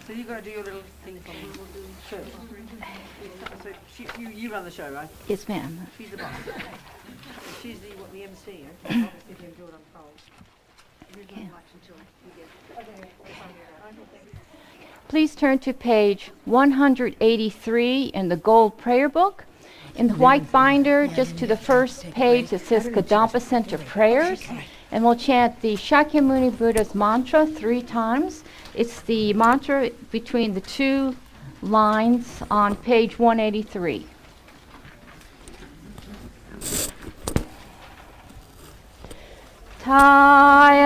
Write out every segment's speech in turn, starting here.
So you've got to do your little thing for me. Sure. So you run the show, right? Yes, ma'am. She's the boss. She's the MC. Obviously, you can do it on poll. Please turn to page 183 in the gold prayer book. In the white binder, just to the first page, it says Kadampa Center Prayers. And we'll chant the Shakyamuni Buddha's mantra 3 times. It's the mantra between the 2 lines on page 183. Tayata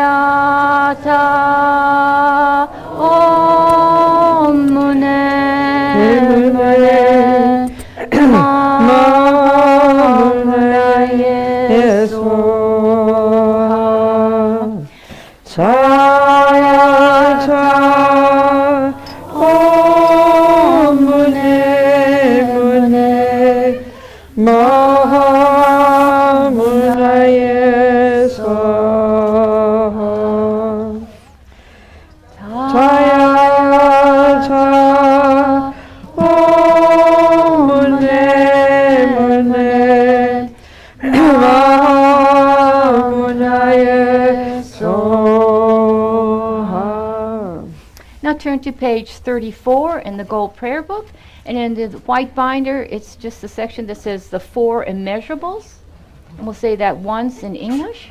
Om Mune Mune Mamulaye Soha Tayata Om Mune Mune Mamulaye Now turn to page 34 in the gold prayer book, and in the white binder it's just the section that says the 4 immeasurables, and we'll say that once in English.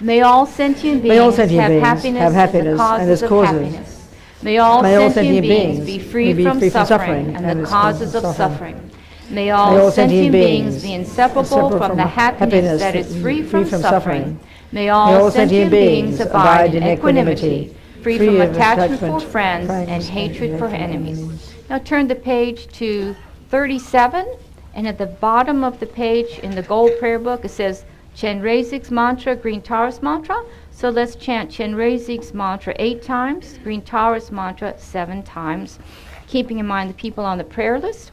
May all sentient beings have happiness and the causes of happiness. May all sentient beings be free from suffering and the causes of suffering. May all sentient beings be inseparable from the happiness that is free from suffering. May all sentient beings abide in equanimity, free from attachment for friends and hatred for enemies. Now turn the page to 37, and at the bottom of the page in the gold prayer book it says Chenrezig's mantra, Green Taurus mantra. So let's chant Chenrezig's mantra 8 times, Green Taurus mantra 7 times, keeping in mind the people on the prayer list.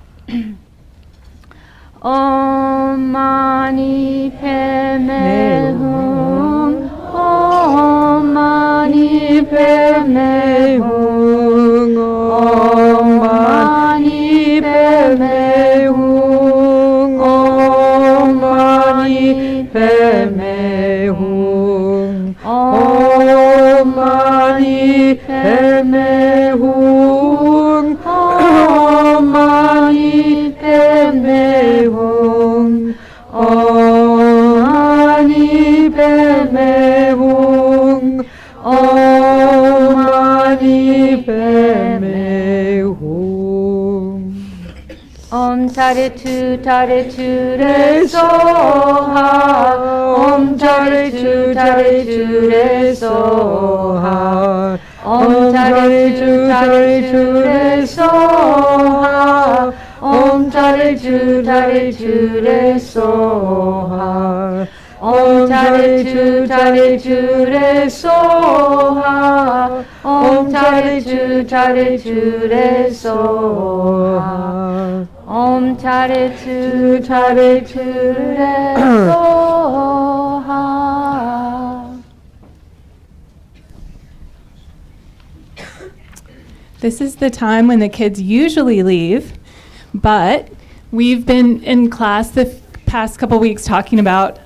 Om Mani Padme Hum, Om Mani Padme Hum, Om Mani Padme Hum, Om Mani Padme Hum, Om Mani Padme Hum, Om Mani Padme Hum, Om Mani Padme Hum, Om Mani Padme Hum. Om Taritu Taritu Re Soha, Om Taritu Taritu Re Soha, Om Taritu Taritu Re Soha, Om Taritu Taritu Re Soha, Om Taritu Taritu Re Soha, Om Taritu Taritu Re Soha, Om Taritu Taritu Re Soha. This is the time when the kids usually leave, but we've been in class the past couple weeks talking about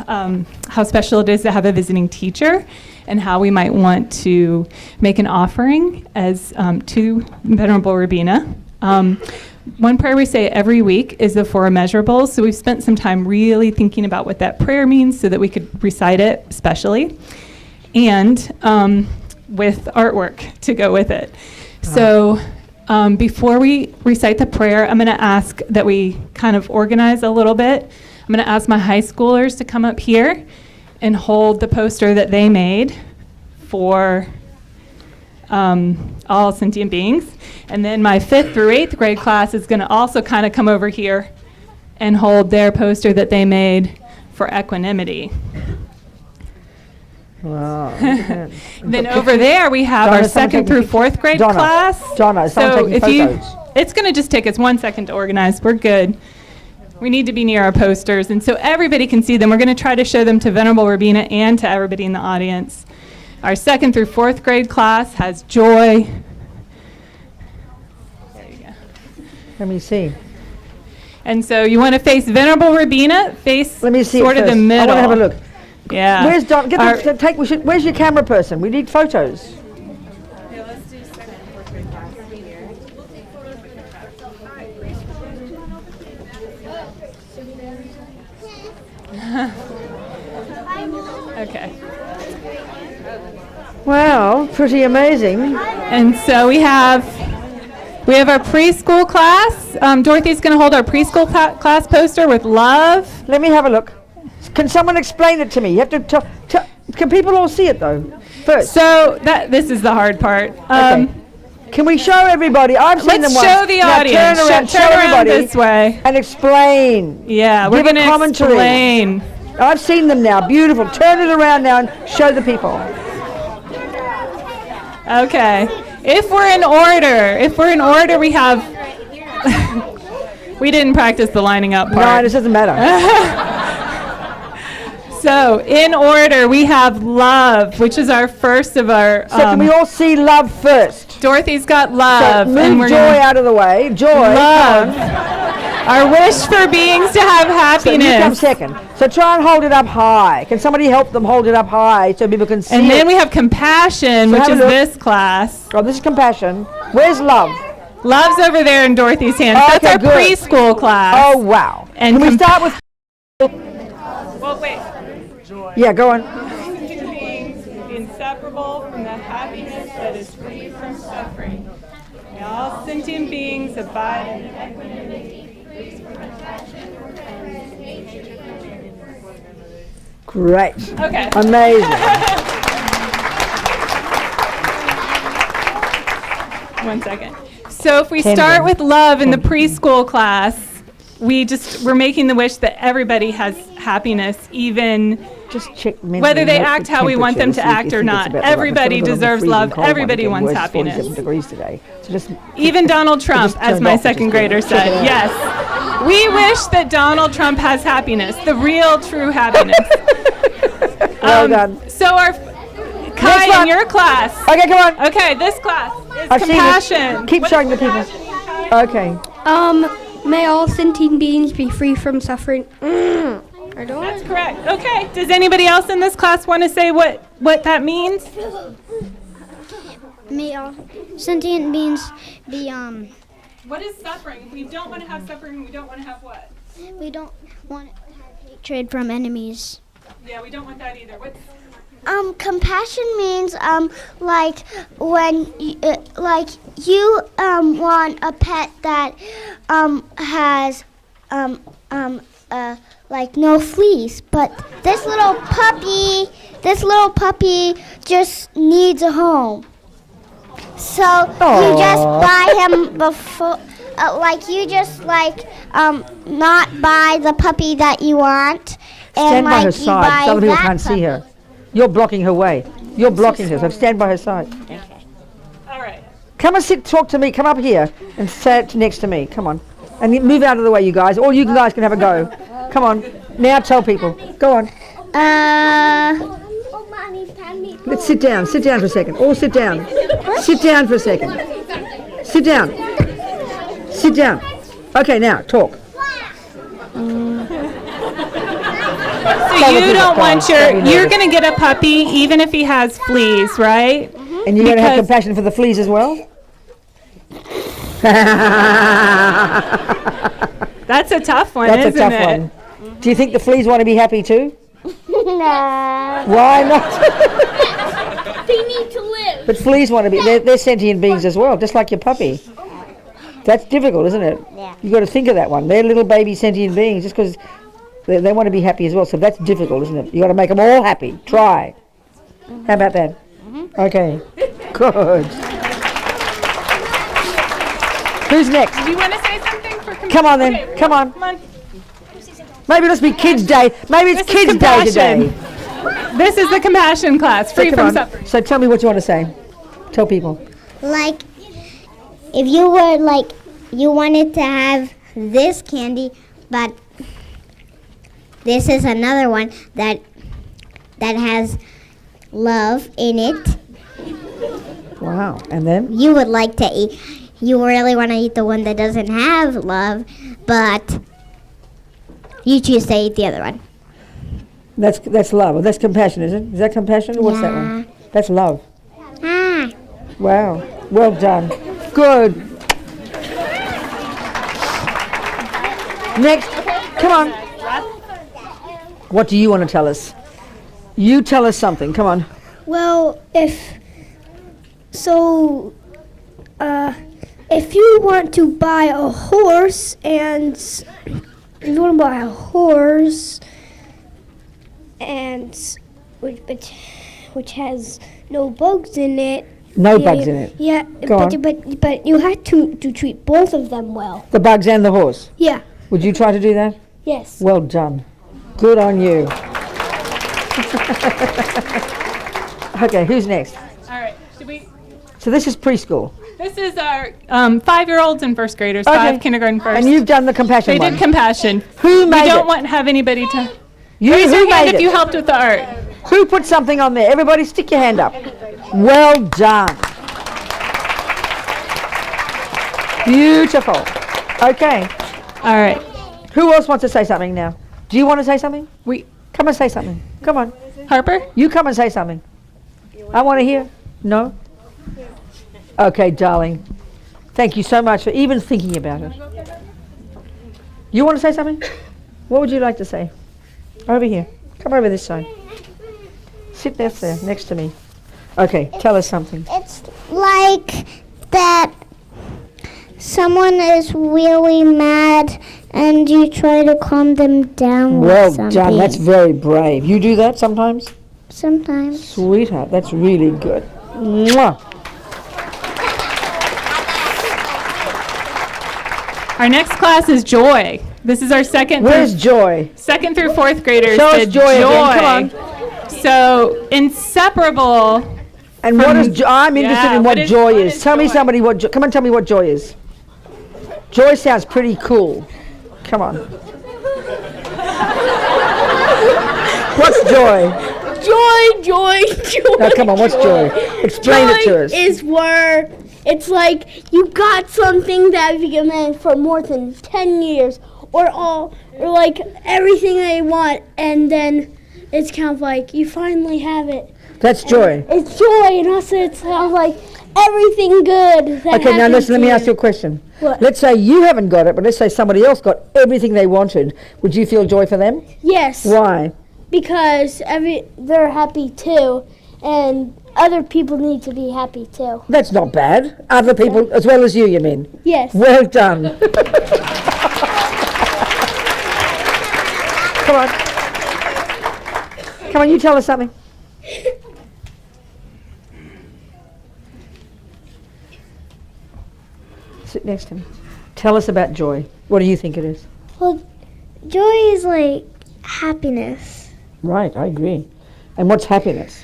how special it is to have a visiting teacher and how we might want to make an offering as to Venerable Robina. One prayer we say every week is the 4 immeasurables, so we've spent some time really thinking about what that prayer means so that we could recite it specially, and with artwork to go with it. So before we recite the prayer, I'm going to ask that we kind of organize a little bit. I'm going to ask my high schoolers to come up here and hold the poster that they made for all sentient beings. And then my 5th through 8th grade class is going to also kind of come over here and hold their poster that they made for equanimity. Wow. Then over there we have our 2nd through 4th grade class. Donna, so if you, it's going to just take us 1 second to organize. We're good. We need to be near our posters, and so everybody can see them. We're going to try to show them to Venerable Robina and to everybody in the audience. Our 2nd through 4th grade class has joy. There you go. Let me see. And so you want to face Venerable Robina, face Let me see sort of the middle. I want to have a look. Yeah. Where's Don? Where's your camera person? We need photos. Okay. Wow, pretty amazing. And so we have our preschool class. Dorothy's going to hold our preschool class poster with love. Let me have a look. Can someone explain it to me? You have to can people all see it though? First. So this is the hard part. Okay. Can we show everybody? I've seen them once. Let's show the audience. Turn around, show everybody this way. and explain. Yeah, we're going to explain. I've seen them now. Beautiful. Turn it around now and show the people. Okay. If we're in order, we have. We didn't practice the lining up part. No, this doesn't matter. So, in order, we have love, which is our first of our. So can we all see love first? Dorothy's got love. So move joy out of the way. Joy. Love. Our wish for beings to have happiness. So you come second. So try and hold it up high. Can somebody help them hold it up high so people can see And then it? we have compassion, So which have is a look. this class. Oh, this is compassion. Where's love? Love's over there in Dorothy's hand. Okay, That's our good. preschool class. Oh, wow. And Can we start with... Well, wait. Yeah, go on. Beings inseparable from the happiness that is free from suffering. May all sentient beings abide in equanimity. Great. Okay. Amazing. One second. So if we start with love in the preschool class, we're making the wish that everybody has happiness, even Just check whether they act how we want them to act or not. Everybody deserves love. Everybody wants happiness. 47 degrees today. So just Even Donald Trump, just as turned my off, second just grader check it said. out. Yes. We wish that Donald Trump has happiness, the real, true happiness. Well done. So our Kai one. in your class. Okay, come on. Okay, this class is I've seen compassion. it. Keep What showing does the people. compassion mean? Okay. May all sentient beings be free from suffering. I don't. That's correct. Okay. Does anybody else in this class want to say what that means? May all sentient beings be What is suffering? If we don't want to have suffering, we don't want to have what? we don't want to have hatred from enemies. Yeah, we don't want that either. What's Compassion means like when you want a pet that has like no fleas, but this little puppy just needs a home. So you just buy him before, not buy the puppy that you want, Stand and by her you side. buy Some people that can't see puppy. her. You're blocking her way. You're blocking her, so stand by her side. all right? Come and talk to me. Come up here and sit next to me. Come on. And move out of the way, you guys. All you guys can have a go. Come on. Now tell people. Go on. Let's sit down. Sit down for a second. All sit down. Sit down for a second. Sit down. Sit down. Okay, now talk. So you don't want you're going to get a puppy even if he has fleas, right? And you're going to have compassion for the fleas as well? That's a tough one, That's a isn't tough it? one. Do you think the fleas want to be happy too? No. Why not? They need to live. But fleas want to be, they're sentient beings as well, just like your puppy. That's difficult, isn't it? Yeah. You've got to think of that one. They're little baby sentient beings just because they want to be happy as well. So that's difficult, isn't it? You've got to make them all happy. Try. How about that? Okay. Good. Who's next? Do you want to say something for Come on then. Okay, Come on. Come on. Maybe let's be Kids Day. Maybe it's This is Kids Day today. This is the compassion class, free Come from on. suffering. So tell me what you want to say. Tell people. Like, if you were you wanted to have this candy, but this is another one that has love in it. Wow. And then? You would like to eat. You really want to eat the one that doesn't have love, but you choose to eat the other one. That's love. That's compassion, is it? Is that compassion? What's that one? That's love. Ah. Wow. Well done. Good. Next. Come on. What do you want to tell us? You tell us something. Come on. Well, if you want to buy a horse which has no bugs in it. No bugs in it. Yeah, Go on. but you have to treat both of them well. The bugs and the horse. Yeah. Would you try to do that? Yes. Well done. Good on you. Okay, who's next? All right. Should we? So this is preschool. This is our 5-year-olds and first graders, 5, kindergarten, first. And you've done the compassion They one. did compassion. Who made We don't it? want to have anybody to. You, Raise who your hand made if it? you helped with the art. Who put something on there? Everybody stick your hand up. Well done. Beautiful. Okay. All right. Who else wants to say something now? Do you want to say something? We Come and say something. Come on. Harper. You come and say something. I want to hear. No? Okay, darling. Thank you so much for even thinking about it. You want to say something? What would you like to say? Over here. Come over this side. Sit there next to me. Okay, tell us something. It's like that someone is really mad and you try to calm them down Well with something. done. That's very brave. You do that sometimes? Sometimes. Sweetheart, that's really good. Mwah. Our next class is Joy. This is our Where's Joy? second through fourth graders. Show us to Joy again. Come on. So inseparable. And what is joy? I'm interested in what joy what is. is Tell me joy? somebody what come on, tell me what joy is. Joy sounds pretty cool. Come on. What's joy? Joy. Now come on, what's joy? Explain it to us. Is where it's like you got something that you've been meant for more than 10 years or like everything they want, and then it's kind of like you finally have it. That's joy. It's joy, and also it's kind of like everything good that Okay, now happened listen, let to me ask you a question. What? Let's say you haven't got it, but let's say somebody else got everything they wanted. Would you feel joy for them? Yes. Why? Because they're happy too, and other people need to be happy too. That's not bad. Other people as well as you mean? Yes. Well done. Come on. Come on, you tell us something. Sit next to me. Tell us about joy. What do you think it is? Well, joy is like happiness. Right, I agree. And what's happiness?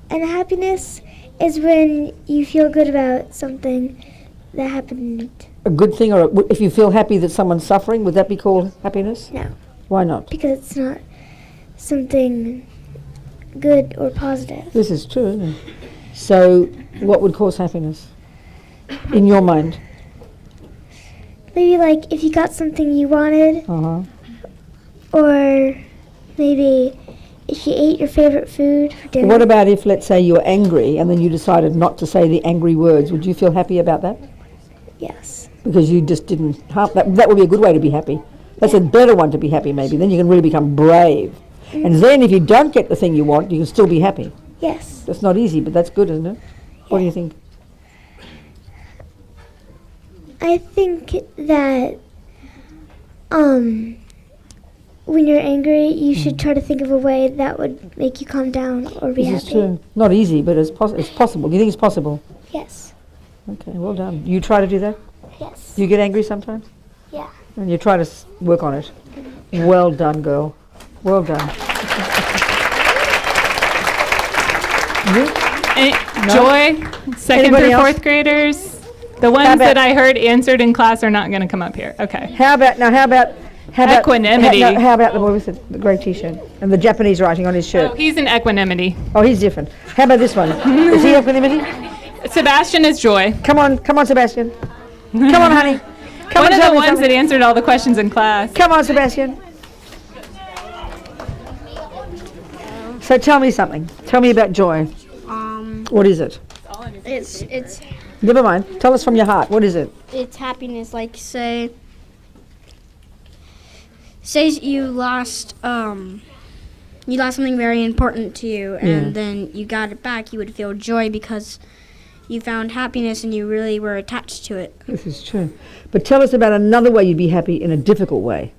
And happiness is when you feel good about something that happened. A good thing, or if you feel happy that someone's suffering, would that be called happiness? No, Why not? because it's not something good or positive. This is true, isn't it? So, what would cause happiness? In your mind? Maybe like if you got something you wanted, Uh-huh. or maybe if you ate your favorite food for dinner. What about if, let's say, you're angry and then you decided not to say the angry words? Would you feel happy about that? Yes. Because you just didn't. That would be a good way to be happy. That's a better one to be happy, maybe. Then you can really become brave. And then if you don't get the thing you want, you can still be happy. Yes. That's not easy, but that's good, isn't it? What do you think? I think that when you're angry, you should try to think of a way that would make you calm down or be This happy. is true. Not easy, but it's possible. Do you think it's possible? Yes. Okay, well done. You try to do that? Yes. You get angry sometimes? Yeah. And you try to work on it. Well done, girl. Well done. You? Joy, second Anybody through else? fourth graders. The ones about- that I heard answered in class are not going to come up here. Okay. How about Equanimity. How about the boy with the grey T-shirt and the Japanese writing on his shirt? Oh, he's in equanimity. Oh, he's different. How about this one? Is he equanimity? Sebastian is joy. Come on, Sebastian. Come on, honey. Come One on, of tell the me ones something. that answered all the questions in class. Come on, Sebastian. So tell me something. Tell me about joy. What is it? It's Never mind. Tell us from your heart. What is it? it's happiness. Like say you lost something very important to you, and then you got it back. You would feel joy because you found happiness and you really were attached to it. This is true. But tell us about another way you'd be happy in a difficult way.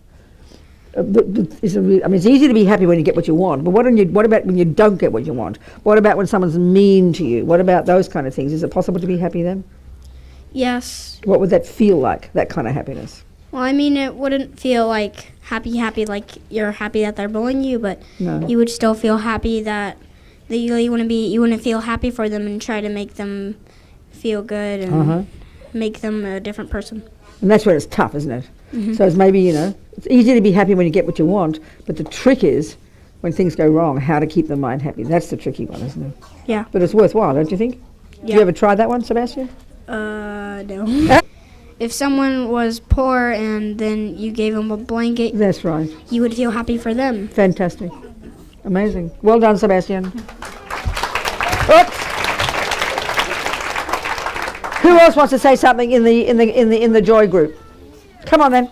It's easy to be happy when you get what you want, but what about when you don't get what you want? What about when someone's mean to you? What about those kind of things? Is it possible to be happy then? Yes. What would that feel like, that kind of happiness? Well, I mean, it wouldn't feel like happy, like you're happy that they're bullying you, but No. you would still feel happy that you want to feel happy for them and try to make them feel good and make them a different person. And that's where it's tough, isn't it? So it's maybe, it's easy to be happy when you get what you want, but the trick is when things go wrong, how to keep the mind happy. That's the tricky one, isn't it? Yeah. But it's worthwhile, don't you think? Yeah. You ever tried that one, Sebastian? No. If someone was poor and then you gave them a blanket, That's right. you would feel happy for them. Fantastic. Amazing. Well done, Sebastian. Oops. Who else wants to say something in the joy group? Come on then.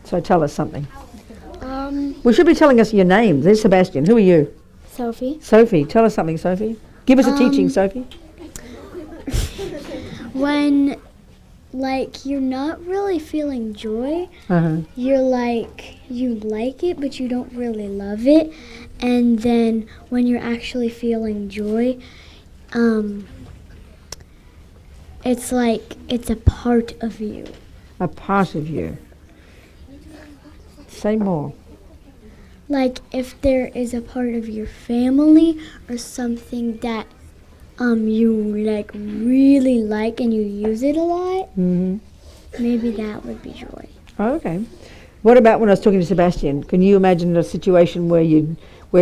So tell us something. We should be telling us your name. There's Sebastian. Who are you? Sophie. Sophie. Tell us something, Sophie. Give us a teaching, Sophie. When, like, you're not really feeling joy, you're like, you like it, but you don't really love it. And then when you're actually feeling joy, it's like it's a part of you. A part of you. Say more. Like if there is a part of your family or something that you like really like and you use it a lot, maybe that would be joy. Oh, okay. What about when I was talking to Sebastian? Can you imagine a situation where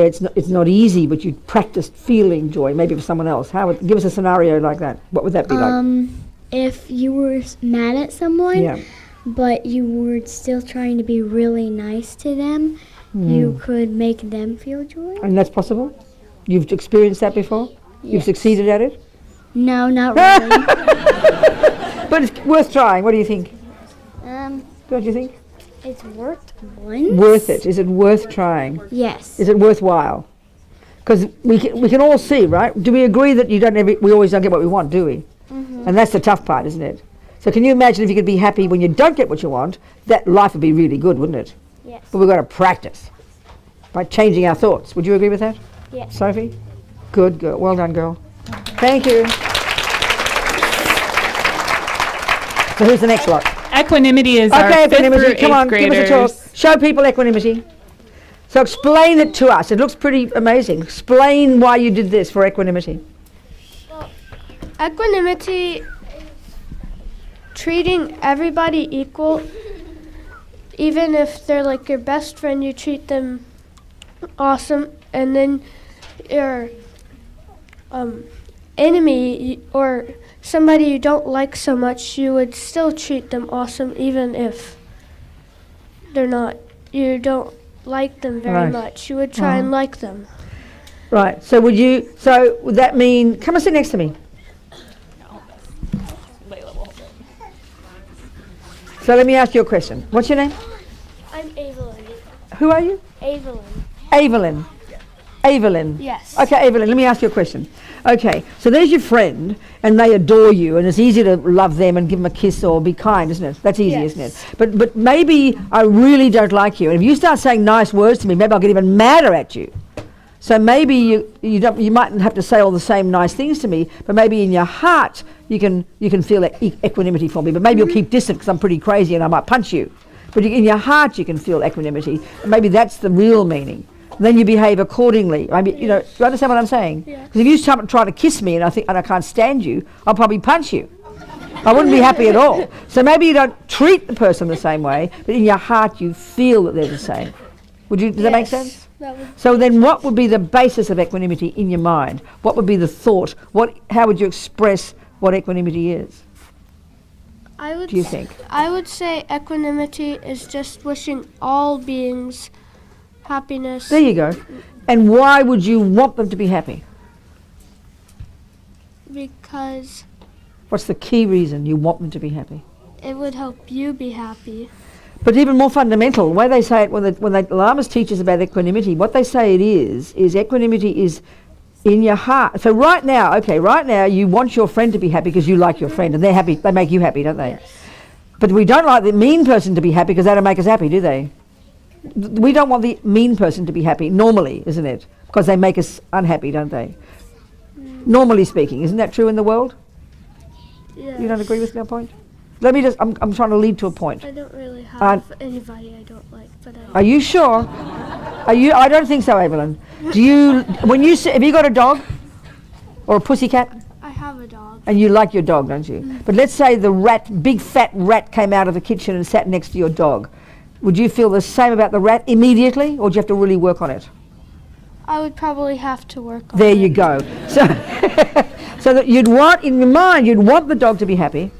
it's not easy, but you practiced feeling joy, maybe for someone else? Give us a scenario like that. What would that be like? If you were mad at someone, but you were still trying to be really nice to them, you could make them feel joy. And that's possible? You've experienced that before? Yes. You've succeeded at it? No, not really. But it's worth trying. What do you think? Don't you think? It's worked once. Worth it. Is it worth trying? Yes. Is it worthwhile? Because we can all see, right? Do we agree that we always don't get what we want, do we? And that's the tough part, isn't it? So can you imagine if you could be happy when you don't get what you want? That life would be really good, wouldn't it? Yes. But we've got to practice by changing our thoughts. Would you agree with that? Yes. Sophie? Good girl. Well done, girl. Thank you. So who's the next lot? Equanimity is our fifth equanimity. through Come eighth on, graders. give us a talk. Show people equanimity. So explain it to us. It looks pretty amazing. Explain why you did this for equanimity. Equanimity, treating everybody equal, even if they're like your best friend, you treat them awesome, and then your enemy or somebody you don't like so much, you would still treat them awesome even if you don't like them very much. You would try and like them. Right. So would that mean, come and sit next to me. So let me ask you a question. What's your name? I'm Evelyn. Who are you? Evelyn. Evelyn. Evelyn. Yes. Okay, Evelyn, let me ask you a question. Okay, so there's your friend, and they adore you, and it's easy to love them and give them a kiss or be kind, isn't it? That's easy, isn't it? But maybe I really don't like you, and if you start saying nice words to me, maybe I'll get even madder at you. So maybe you mightn't have to say all the same nice things to me, but maybe in your heart you can feel equanimity for me. But maybe you'll keep distant because I'm pretty crazy and I might punch you. But in your heart you can feel equanimity. And maybe that's the real meaning. Then you behave accordingly. Maybe do you understand what I'm saying? Because if you try to kiss me and I can't stand you, I'll probably punch you. I wouldn't be happy at all. So maybe you don't treat the person the same way, but in your heart you feel that they're the same. Does that make sense? So then what would be the basis of equanimity in your mind? What would be the thought? How would you express what equanimity is? Do you think? I would say equanimity is just wishing all beings happiness. There you go. And why would you want them to be happy? Because What's the key reason you want them to be happy? it would help you be happy. But even more fundamental, the way they say it when the Lamas teach us about equanimity, what they say it is equanimity is in your heart. So right now you want your friend to be happy because you like your friend and they're happy, they make you happy, don't they? Yes. But we don't like the mean person to be happy because they don't make us happy, do they? We don't want the mean person to be happy, normally, isn't it? Because they make us unhappy, don't they? Normally speaking, isn't that true in the world? Yes. You don't agree with my point? Let me I'm trying to lead to a point. I don't really have anybody I don't like, but Are you sure? I don't think so, Evelyn. Have you got a dog? Or a pussycat? I have a dog. And you like your dog, don't you? But let's say the big fat rat came out of the kitchen and sat next to your dog. Would you feel the same about the rat immediately, or do you have to really work on it? I would probably have to work on it. There you go. So, so that you'd want the dog to be happy,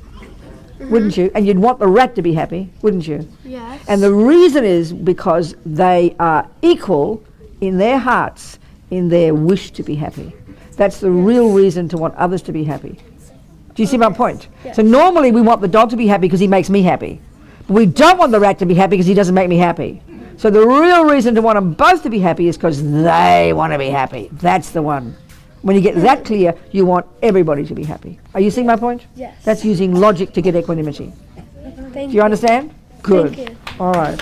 wouldn't you? And you'd want the rat to be happy, wouldn't you? Yes. And the reason is because they are equal in their hearts, in their wish to be happy. That's the real reason to want others to be happy. Do you see my point? Yes. So normally we want the dog to be happy because he makes me happy. But we don't want the rat to be happy because he doesn't make me happy. So the real reason to want them both to be happy is because they want to be happy. That's the one. When you get that clear, you want everybody to be happy. Are you seeing my point? Yes. That's using logic to get equanimity. Thank Do you understand? Good. Thank you. All right.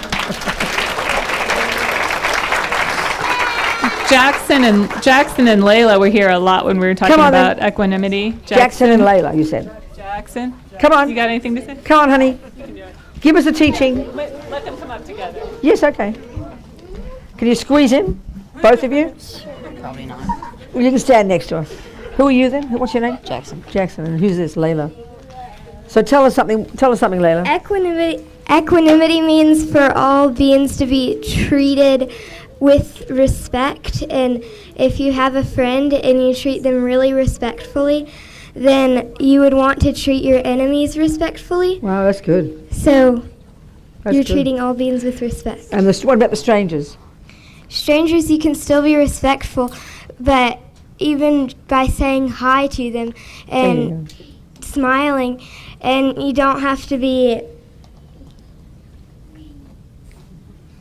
Jackson and Layla were here a lot when we were talking about equanimity. Jackson and Layla, you said. Jackson. Come on. You got anything to say? Come on, honey. Give us a teaching. Let them come up together. Yes, okay. Can you squeeze in, both of you? Probably not. Well, you can stand next to her. Who are you then? What's your name? Jackson. Jackson. And who's this? Layla. So tell us something, Layla. Equanimity means for all beings to be treated with respect, and if you have a friend and you treat them really respectfully, then you would want to treat your enemies respectfully. Wow, that's good. So That's you're good. treating all beings with respect. And what about the strangers? Strangers, you can still be respectful, but even by saying hi to them and smiling, and you don't have to be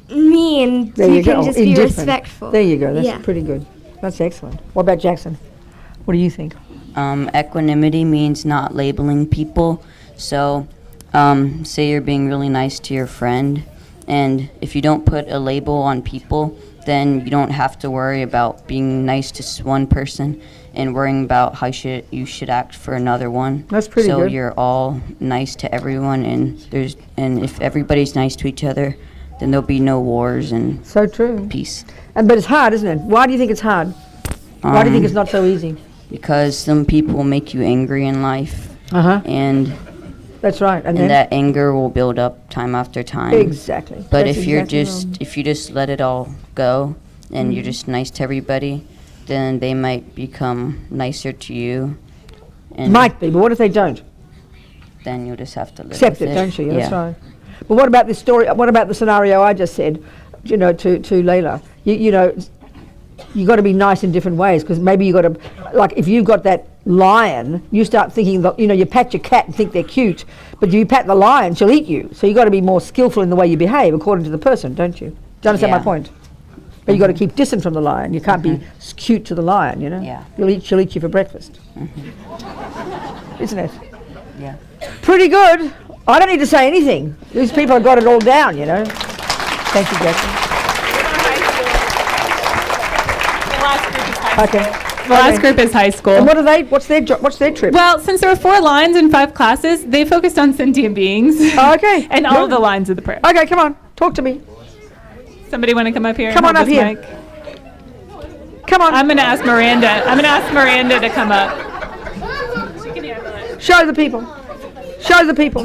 mean. There you can go. just be Indifferent. respectful. There you go. That's Yeah. pretty good. That's excellent. What about Jackson? What do you think? Equanimity means not labeling people. So, say you're being really nice to your friend, and if you don't put a label on people, then you don't have to worry about being nice to one person and worrying about how you should act for another one. That's pretty so good. So you're all nice to everyone, and if everybody's nice to each other, then there'll be no wars and So true. peace. But it's hard, isn't it? Why do you think it's hard? Why do you think it's not so easy? Because some people make you angry in life, and That's right. And then? that anger will build up time after time. Exactly. But That's if exactly if you just let it all go and you're just nice to everybody, then they might become nicer to you. And Might be, but what if they don't? then you'll just have to live Accept with it, don't you? Yeah. That's right. But what about this story? What about the scenario I just said? To Layla. You got to be nice in different ways, because maybe you got to, like, if you've got that lion, you start thinking that, you pat your cat and think they're cute, but if you pat the lion, she'll eat you. So you got to be more skillful in the way you behave according to the person, don't you? Do you understand my Yeah. point? But you got to keep distance from the lion. You can't be cute to the lion. Yeah. She'll eat you for breakfast. Isn't it? Yeah. Pretty good. I don't need to say anything. These people have got it all down, Thank you, Jackson. Okay. The last group is high school. And what's their trip? Well, since there were 4 lines in 5 classes, they focused on sentient beings. Oh, okay. And all of the lines of the prayer. Okay, come on. Talk to me. Somebody want to come up here? Come and on hold up this here. mic? Come on. I'm going to ask Miranda to come up. Show the people. Show the people.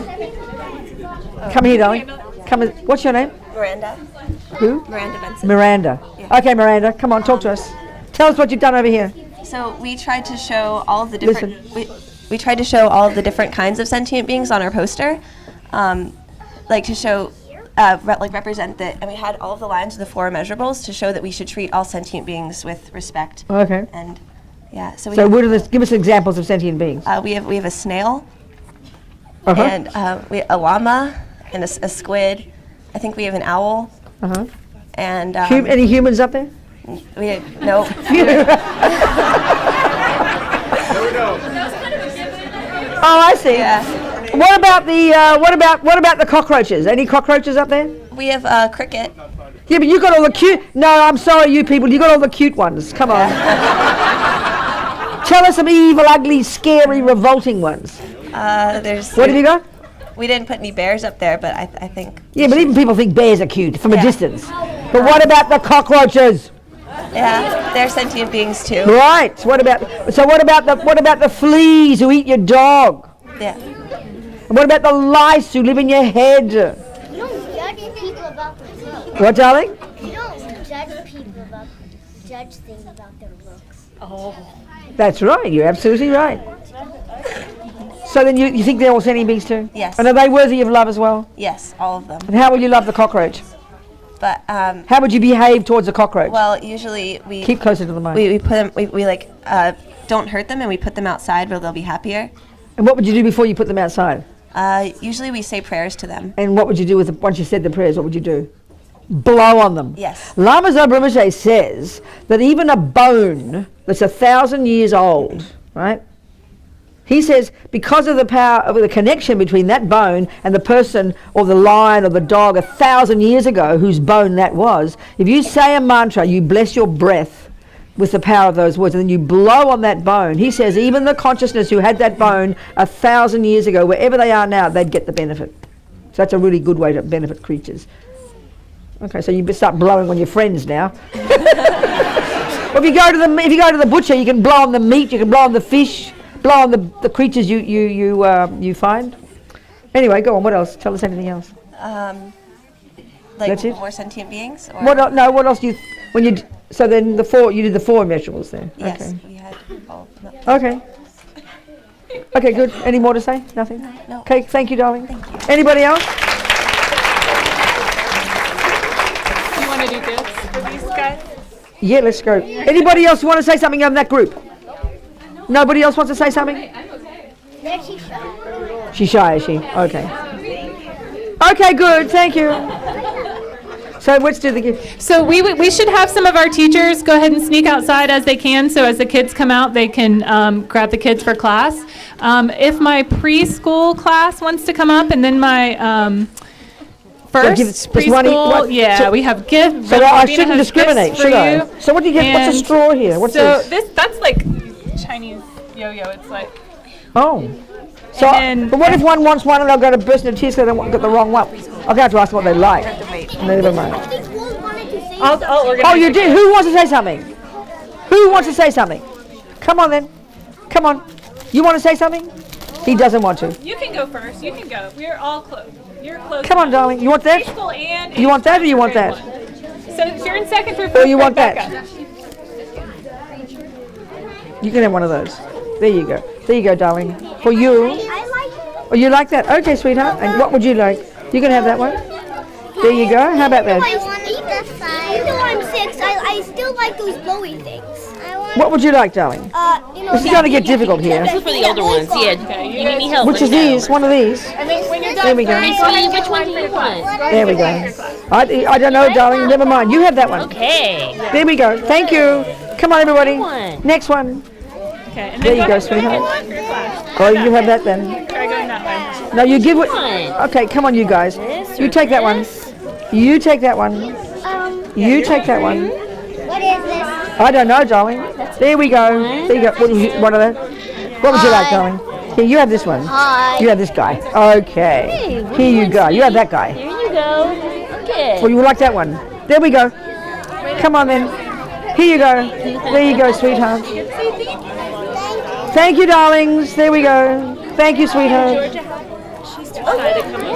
Come here, darling. Come. What's your name? Miranda. Who? Miranda Benson. Miranda. Yeah. Okay, Miranda. Come on, talk to us. Tell us what you've done over here. So we tried to show all of the different. We tried to show all of the different kinds of sentient beings on our poster, like to show, represent that, and we had all of the lines of the 4 measurables to show that we should treat all sentient beings with respect. Okay. And yeah, so give us examples of sentient beings. we have a snail, Uh-huh. and a llama, and a squid. I think we have an owl, Uh-huh. and Any humans up there? we had no. Oh, I see. Yeah. What about the cockroaches? Any cockroaches up there? We have cricket. Yeah, but you got all the cute. No, I'm sorry, you people. You got all the cute ones. Come on. Tell us some evil, ugly, scary, revolting ones. There's. What have you got? We didn't put any bears up there, but I think. Yeah, but even people think bears are cute from a Yeah. distance. But what about the cockroaches? Yeah, they're sentient beings too. Right. What about the fleas who eat your dog? Yeah. And what about the lice who live in your head? You don't judge people about their looks. What, darling? You don't judge things about their looks. That's right. You're absolutely right. So then you think they're all sentient beings too? Yes. And are they worthy of love as well? Yes, all of them. And how will you love the cockroach? But How would you behave towards a cockroach? well, usually we Keep closer to the mic. we put them we like don't hurt them, and we put them outside where they'll be happier. And what would you do before you put them outside? Usually we say prayers to them. And what would you do once you said the prayers? What would you do? Blow on them. Yes. Lama Zobramache says that even a bone that's 1,000 years old, right? He says because of the power of the connection between that bone and the person or the lion or the dog 1,000 years ago whose bone that was, if you say a mantra, you bless your breath with the power of those words and then you blow on that bone, he says even the consciousness who had that bone 1,000 years ago, wherever they are now, they'd get the benefit. So that's a really good way to benefit creatures. Okay, so you start blowing on your friends now. Well, if you go to the butcher, you can blow on the meat, you can blow on the fish, blow on the creatures you find. Anyway, go on. What else? Tell us anything else. Like That's it? more sentient beings. Or What else do you so then you did the 4 measurables then. Yes, Okay. we had all. No. Okay. Okay, good. Any more to say? Nothing? No. Okay, thank you, darling. Thank you. Anybody else? You want to do this for these guys? Yeah, let's go. Anybody else want to say something on that group? Nobody else wants to say something? She's shy, is she? Okay. Okay, good. Thank you. So let's do the gift. So we should have some of our teachers go ahead and sneak outside as they can, so as the kids come out, they can grab the kids for class. If my preschool class wants to come up, and then my first preschool, we have gifts. So I shouldn't discriminate, should I? So what do you get? What's a straw here? What's so this? that's like Chinese yo-yo. It's like Oh. So, but what if one wants one and they'll go to burst into tears because they got the wrong one? I'm going to have to ask them what they like. Never mind. Oh, you did? Who wants to say something? Who wants to say something? Come on then. Come on. You want to say something? He doesn't want to. you can go first. You can go. We're all close. You're close. Come on, darling. You want that? Preschool and You want that or you want that? So if you're in second for Or you want back that? up. You can have one of those. There you go. There you go, darling. For you. Oh, you like that? Okay, sweetheart. And what would you like? You can have that one. There you go. How about that? Even though I'm 6, I still like those blowy things. What would you like, darling? This is going to get difficult here. This is for the older ones. Yeah. You need me help? Which is these? One of these. There we go. Hey, sweetie, which one do you want? There we go. I don't know, darling. Never mind. You have that one. Okay. There we go. Thank you. Come on, everybody. Next one. Okay, and There then you go, sweetheart. Oh, you have that then. Try going that way. No, you give it. Okay, come on, you guys. You take that one. You take that one. You take that one. What is this? I don't know, darling. There we go. There you go. What are they? What would you like, darling? Here, you have this one. Hi. You have this guy. Okay. Here you go. You have that guy. Here you go. Okay. Well, you would like that one. There we go. Come on then. Here you go. There you go, sweetheart. Thank you, darlings. There we go. Thank you, sweetheart.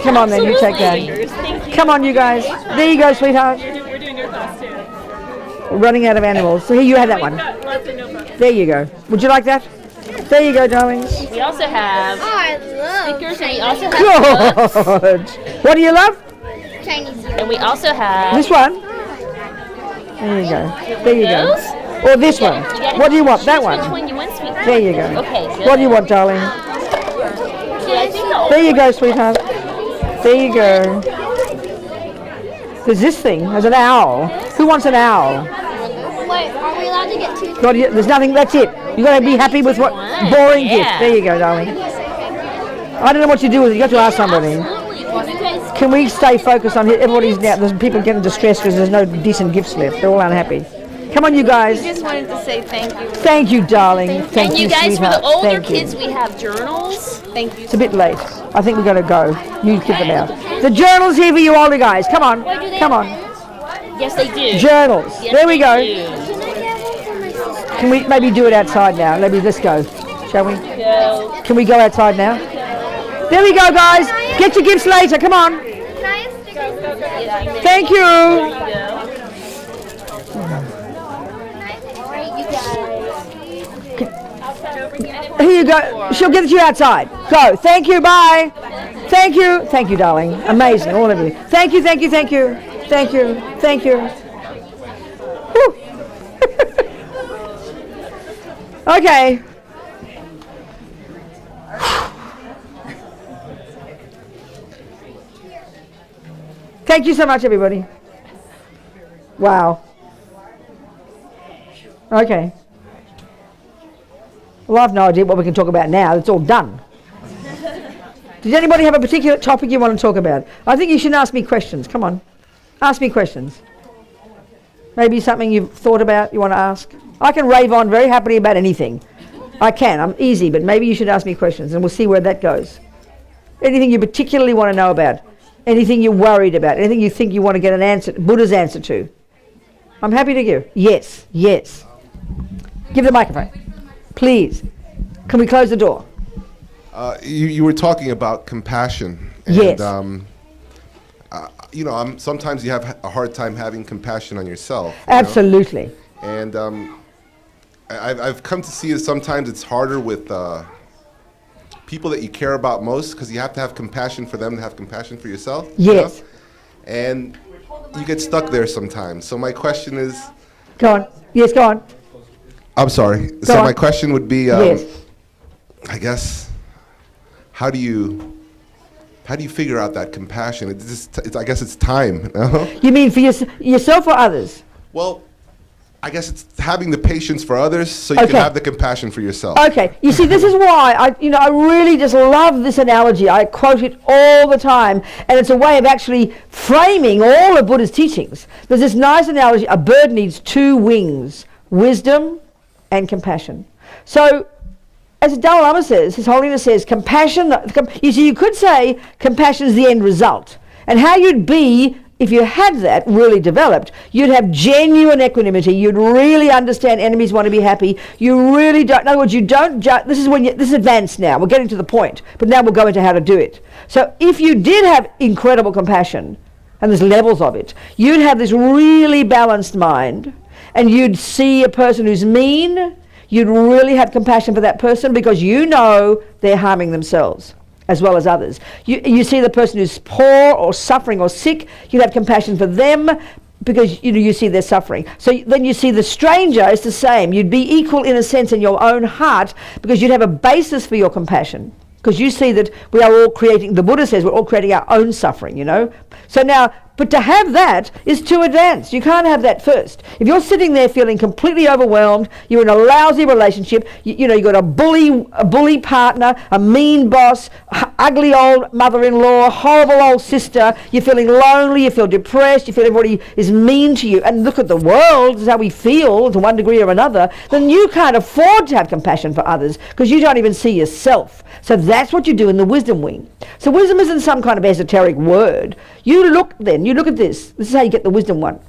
Come on then, you take that. Come on, you guys. There you go, sweetheart. We're doing your class too. We're running out of animals. So here, you have that one. There you go. Would you like that? There you go, darlings. We also have stickers, and we also have Good. What do you love? Chinese. and we also have This one. There you go. There you go. Or this one. What do you want? That which one. one you want, sweet. There you go. Okay, good. What do you want, darling? Yeah, I think the There you go, sweetheart. There you go. There's this thing. There's an owl. Who wants an owl? Wait, are we allowed to get two? There's nothing. That's it. You got to be happy with what boring gift. There you go, darling. I don't know what you do with it. You got to ask somebody. Can we stay focused on it? Everybody's now. There's people getting distressed because there's no decent gifts left. They're all unhappy. Come on, you guys. Just wanted to say thank you. Thank you, darling. Thank and you guys, for sweetheart. the older Thank you. kids, we have journals. Thank you. It's a bit late. I think we got to go. You give them out. The journal's here for you older guys. Come on. Come on. Yes, they do. Journals. Yes, There we they go. do. Can we maybe do it outside now? Let's go. Shall we? Go. Can we go outside now? There we go, guys. Get your gifts later. Come on. Thank you. Here you go. She'll get you outside. Go. Thank you. Bye. Thank you. Thank you, darling. Amazing. All of you. Thank you. Thank you. Thank you. Thank you. Thank you. Whew. Okay. Thank you so much, everybody. Wow. Okay. Well, I've no idea what we can talk about now. It's all done. Does anybody have a particular topic you want to talk about? I think you should ask me questions. Come on. Ask me questions. Maybe something you've thought about, you want to ask. I can rave on very happily about anything. I can. I'm easy, but maybe you should ask me questions and we'll see where that goes. Anything you particularly want to know about. Anything you're worried about. Anything you think you want to get an answer, Buddha's answer to. I'm happy to give. Yes. Yes. Give the microphone. Please. Can we close the door? You were talking about compassion. And, Yes. Sometimes you have a hard time having compassion on yourself. Absolutely. And I've come to see that sometimes it's harder with people that you care about most because you have to have compassion for them to have compassion for yourself. Yes. And you get stuck there sometimes. So my question is... Go on. Yes, go on. I'm sorry. Go So on. my question would be, Yes. I guess, how do you figure out that compassion? I guess it's time. No? You mean for yourself or others? Well, I guess it's having the patience for others so you can have the compassion for yourself. Okay. You see, this is why I really just love this analogy. I quote it all the time, and it's a way of actually framing all of Buddha's teachings. There's this nice analogy: a bird needs two wings, wisdom and compassion. So, as the Dalai Lama says, His Holiness says, compassion. You see, you could say compassion is the end result, and how you'd be. If you had that really developed, you'd have genuine equanimity. You'd really understand enemies want to be happy. You really don't. In other words, you don't judge. This is advanced now. We're getting to the point, but now we'll go into how to do it. So if you did have incredible compassion, and there's levels of it, you'd have this really balanced mind, and you'd see a person who's mean. You'd really have compassion for that person because you know they're harming themselves as well as others. You see the person who's poor or suffering or sick, you'd have compassion for them because you see their suffering. So then you see the stranger, it's the same. You'd be equal in a sense in your own heart because you'd have a basis for your compassion because you see that we are all creating, the Buddha says, we're all creating our own suffering, So now, but to have that is too advanced. You can't have that first. If you're sitting there feeling completely overwhelmed, you're in a lousy relationship, you've got a bully partner, a mean boss, ugly old mother-in-law, horrible old sister, you're feeling lonely, you feel depressed, you feel everybody is mean to you, and look at the world, this is how we feel to one degree or another, then you can't afford to have compassion for others because you don't even see yourself. So that's what you do in the wisdom wing. So wisdom isn't some kind of esoteric word. You look at this. This is how you get the wisdom one.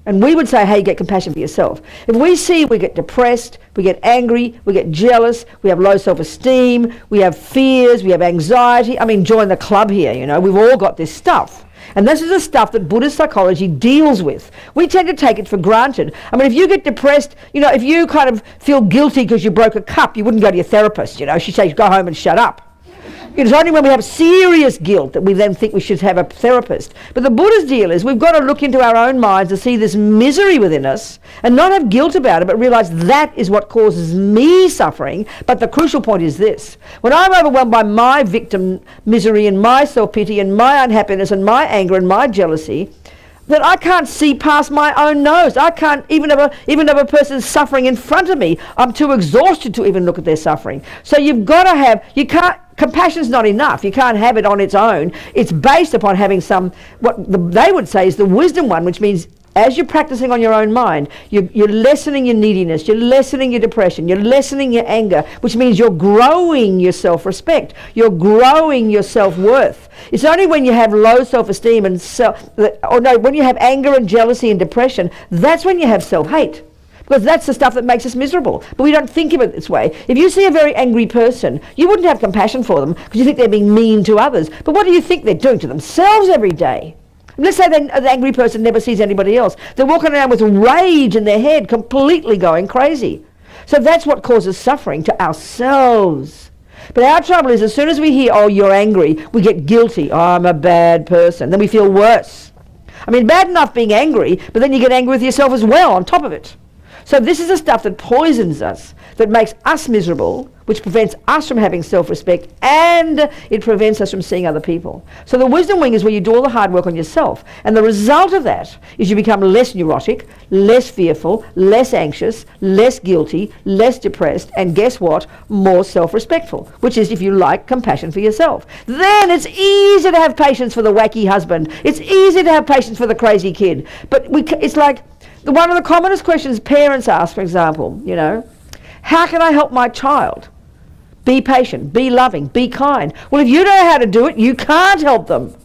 And we would say, hey, get compassion for yourself. If we see we get depressed, we get angry, we get jealous, we have low self-esteem, we have fears, we have anxiety. I mean, join the club here, you know. We've all got this stuff. And this is the stuff that Buddhist psychology deals with. We tend to take it for granted. I mean, if you get depressed, you know, if you kind of feel guilty because you broke a cup, you wouldn't go to your therapist, you know. She'd say, go home and shut up. It's only when we have serious guilt that we then think we should have a therapist. But the Buddha's deal is we've got to look into our own minds to see this misery within us and not have guilt about it, but realize that is what causes me suffering. But the crucial point is this. When I'm overwhelmed by my victim misery and my self-pity and my unhappiness and my anger and my jealousy, that I can't see past my own nose. I can't even if a person's suffering in front of me. I'm too exhausted to even look at their suffering. So you've got to have, compassion's not enough. You can't have it on its own. It's based upon having they would say is the wisdom one, which means as you're practicing on your own mind, you're lessening your neediness, you're lessening your depression, you're lessening your anger, which means you're growing your self-respect, you're growing your self-worth. It's only when you have low self-esteem and when you have anger and jealousy and depression, that's when you have self-hate. Because that's the stuff that makes us miserable. But we don't think of it this way. If you see a very angry person, you wouldn't have compassion for them because you think they're being mean to others. But what do you think they're doing to themselves every day? Let's say the angry person never sees anybody else. They're walking around with rage in their head, completely going crazy. So that's what causes suffering to ourselves. But our trouble is as soon as we hear, oh, you're angry, we get guilty. Oh, I'm a bad person. Then we feel worse. I mean, bad enough being angry, but then you get angry with yourself as well on top of it. So this is the stuff that poisons us, that makes us miserable, which prevents us from having self-respect, and it prevents us from seeing other people. So the wisdom wing is where you do all the hard work on yourself. And the result of that is you become less neurotic, less fearful, less anxious, less guilty, less depressed, and guess what? More self-respectful, which is, if you like, compassion for yourself. Then it's easy to have patience for the wacky husband. It's easy to have patience for the crazy kid. But it's like, one of the commonest questions parents ask, for example, you know, how can I help my child? Be patient, be loving, be kind. Well, if you don't know how to do it, you can't help them.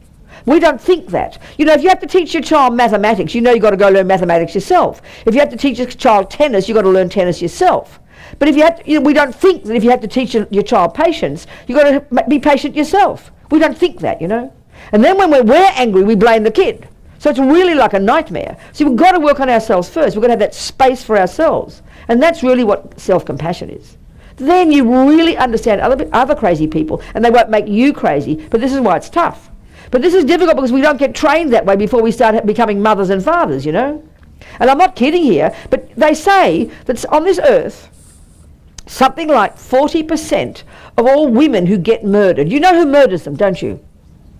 We don't think that. You know, if you have to teach your child mathematics, you know you've got to go learn mathematics yourself. If you have to teach your child tennis, you've got to learn tennis yourself. But if you have to, we don't think that if you have to teach your child patience, you've got to be patient yourself. We don't think that, you know. And then when we're angry, we blame the kid. So it's really like a nightmare. So we've got to work on ourselves first. We've got to have that space for ourselves. And that's really what self-compassion is. Then you really understand other crazy people, and they won't make you crazy. But this is why it's tough. But this is difficult because we don't get trained that way before we start becoming mothers and fathers, you know. And I'm not kidding here, but they say that on this earth, something like 40% of all women who get murdered, you know who murders them, don't you?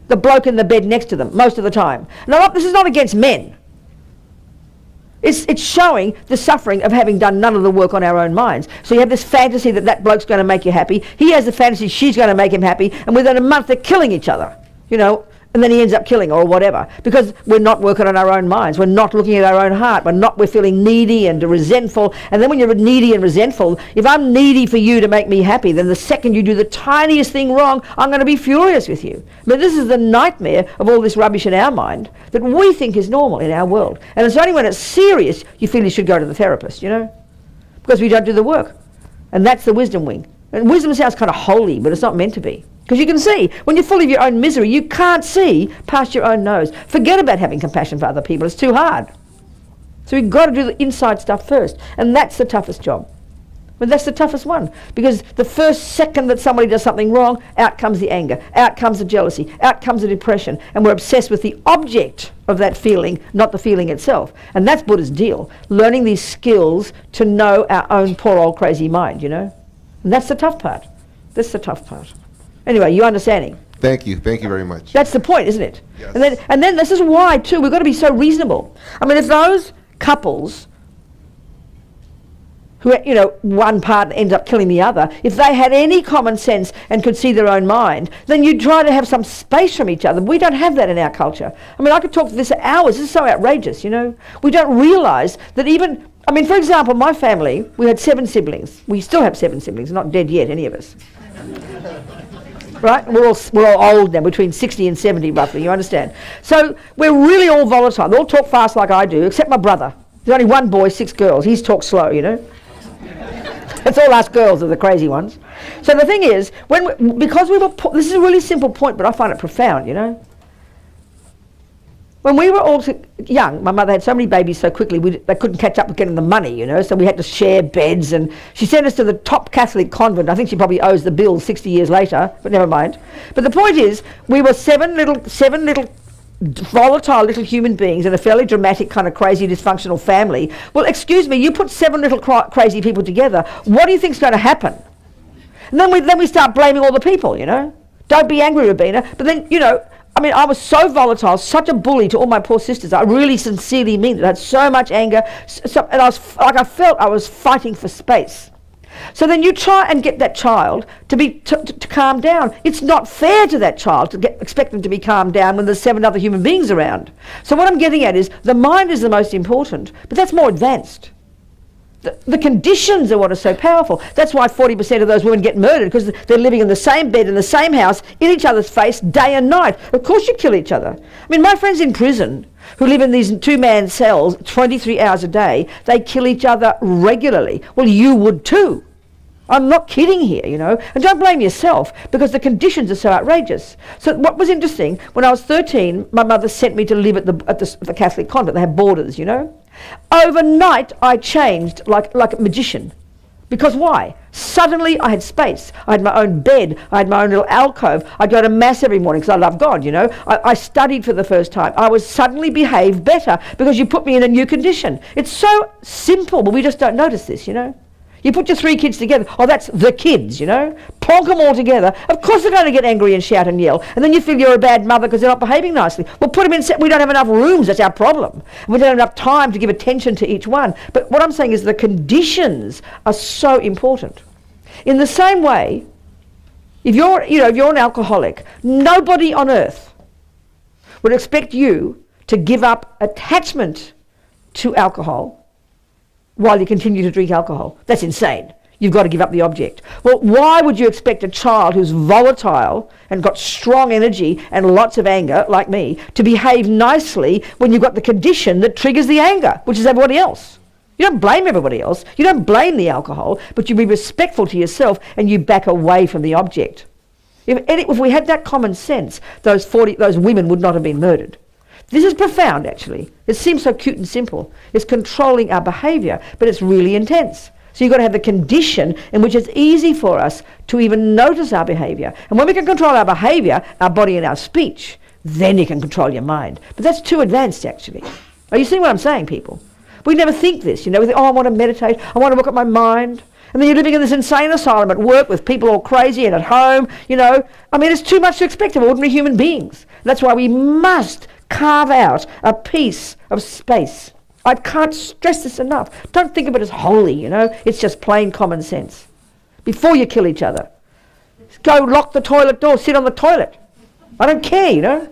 The bloke in the bed next to them, most of the time. Now, this is not against men. It's showing the suffering of having done none of the work on our own minds. So you have this fantasy that bloke's going to make you happy. He has the fantasy she's going to make him happy, and within a month they're killing each other, you know, and then he ends up killing or whatever, because we're not working on our own minds. We're not looking at our own heart. We're feeling needy and resentful. And then when you're needy and resentful, if I'm needy for you to make me happy, then the second you do the tiniest thing wrong, I'm going to be furious with you. But this is the nightmare of all this rubbish in our mind that we think is normal in our world. And it's only when it's serious you feel you should go to the therapist, you know, because we don't do the work. And that's the wisdom wing. And wisdom sounds kind of holy, but it's not meant to be. Because you can see, when you're full of your own misery, you can't see past your own nose. Forget about having compassion for other people. It's too hard. So we've got to do the inside stuff first. And that's the toughest job. But that's the toughest one. Because the first second that somebody does something wrong, out comes the anger, out comes the jealousy, out comes the depression. And we're obsessed with the object of that feeling, not the feeling itself. And that's Buddha's deal. Learning these skills to know our own poor old crazy mind, you know. And that's the tough part. That's the tough part. Anyway, you understanding? Thank you very much. That's the point, isn't it? Yes. And then this is why, too, we've got to be so reasonable. I mean, if those couples who, you know, one partner ends up killing the other, if they had any common sense and could see their own mind, then you'd try to have some space from each other. We don't have that in our culture. I mean, I could talk to this for hours. This is so outrageous, you know. We don't realise that even, I mean, for example, my family, we had 7 siblings. We still have 7 siblings, not dead yet, any of us. right? We're all old now, between 60 and 70 roughly, you understand? So we're really all volatile. They all talk fast like I do, except my brother. There's only one boy, 6 girls. He's talks slow, you know? It's all us girls are the crazy ones. So the thing is, because we were, this is a really simple point, but I find it profound, you know? When we were all young, my mother had so many babies so quickly, they couldn't catch up with getting the money, you know, so we had to share beds, and she sent us to the top Catholic convent. I think she probably owes the bill 60 years later, but never mind. But the point is, we were seven little volatile little human beings in a fairly dramatic kind of crazy dysfunctional family. Well, excuse me, you put 7 little crazy people together, what do you think's going to happen? And then we start blaming all the people, you know. Don't be angry, Robina. But then, you know, I mean, I was so volatile, such a bully to all my poor sisters. I really sincerely mean it. I had so much anger, and I felt I was fighting for space. So then you try and get that child to calm down. It's not fair to that child to expect them to be calmed down when there's 7 other human beings around. So what I'm getting at is the mind is the most important, but that's more advanced. The conditions are what are so powerful. That's why 40% of those women get murdered, because they're living in the same bed, in the same house, in each other's face, day and night. Of course you kill each other. I mean, my friends in prison, who live in these 2-man cells 23 hours a day, they kill each other regularly. Well, you would too. I'm not kidding here, you know. And don't blame yourself, because the conditions are so outrageous. So what was interesting, when I was 13, my mother sent me to live at the Catholic convent. They have boarders, you know. Overnight, I changed like a magician. Because why? Suddenly, I had space. I had my own bed. I had my own little alcove. I'd go to Mass every morning because I love God, you know. I studied for the first time. I was suddenly behaved better because you put me in a new condition. It's so simple, but we just don't notice this, you know. You put your 3 kids together, oh, that's the kids, you know. Plonk them all together. Of course they're going to get angry and shout and yell. And then you feel you're a bad mother because they're not behaving nicely. Well, put them in, we don't have enough rooms, that's our problem. And we don't have enough time to give attention to each one. But what I'm saying is the conditions are so important. In the same way, if you're an alcoholic, nobody on earth would expect you to give up attachment to alcohol while you continue to drink alcohol. That's insane. You've got to give up the object. Well, why would you expect a child who's volatile and got strong energy and lots of anger, like me, to behave nicely when you've got the condition that triggers the anger, which is everybody else? You don't blame everybody else. You don't blame the alcohol, but you be respectful to yourself and you back away from the object. If we had that common sense, those women would not have been murdered. This is profound, actually. It seems so cute and simple. It's controlling our behaviour, but it's really intense. So you've got to have the condition in which it's easy for us to even notice our behaviour. And when we can control our behaviour, our body and our speech, then you can control your mind. But that's too advanced, actually. Are you seeing what I'm saying, people? We never think this, you know. We think, oh, I want to meditate, I want to look at my mind. And then you're living in this insane asylum at work with people all crazy and at home, you know. I mean, it's too much to expect of ordinary human beings. That's why we must carve out a piece of space. I can't stress this enough. Don't think of it as holy, you know. It's just plain common sense. Before you kill each other, go lock the toilet door, sit on the toilet. I don't care, you know.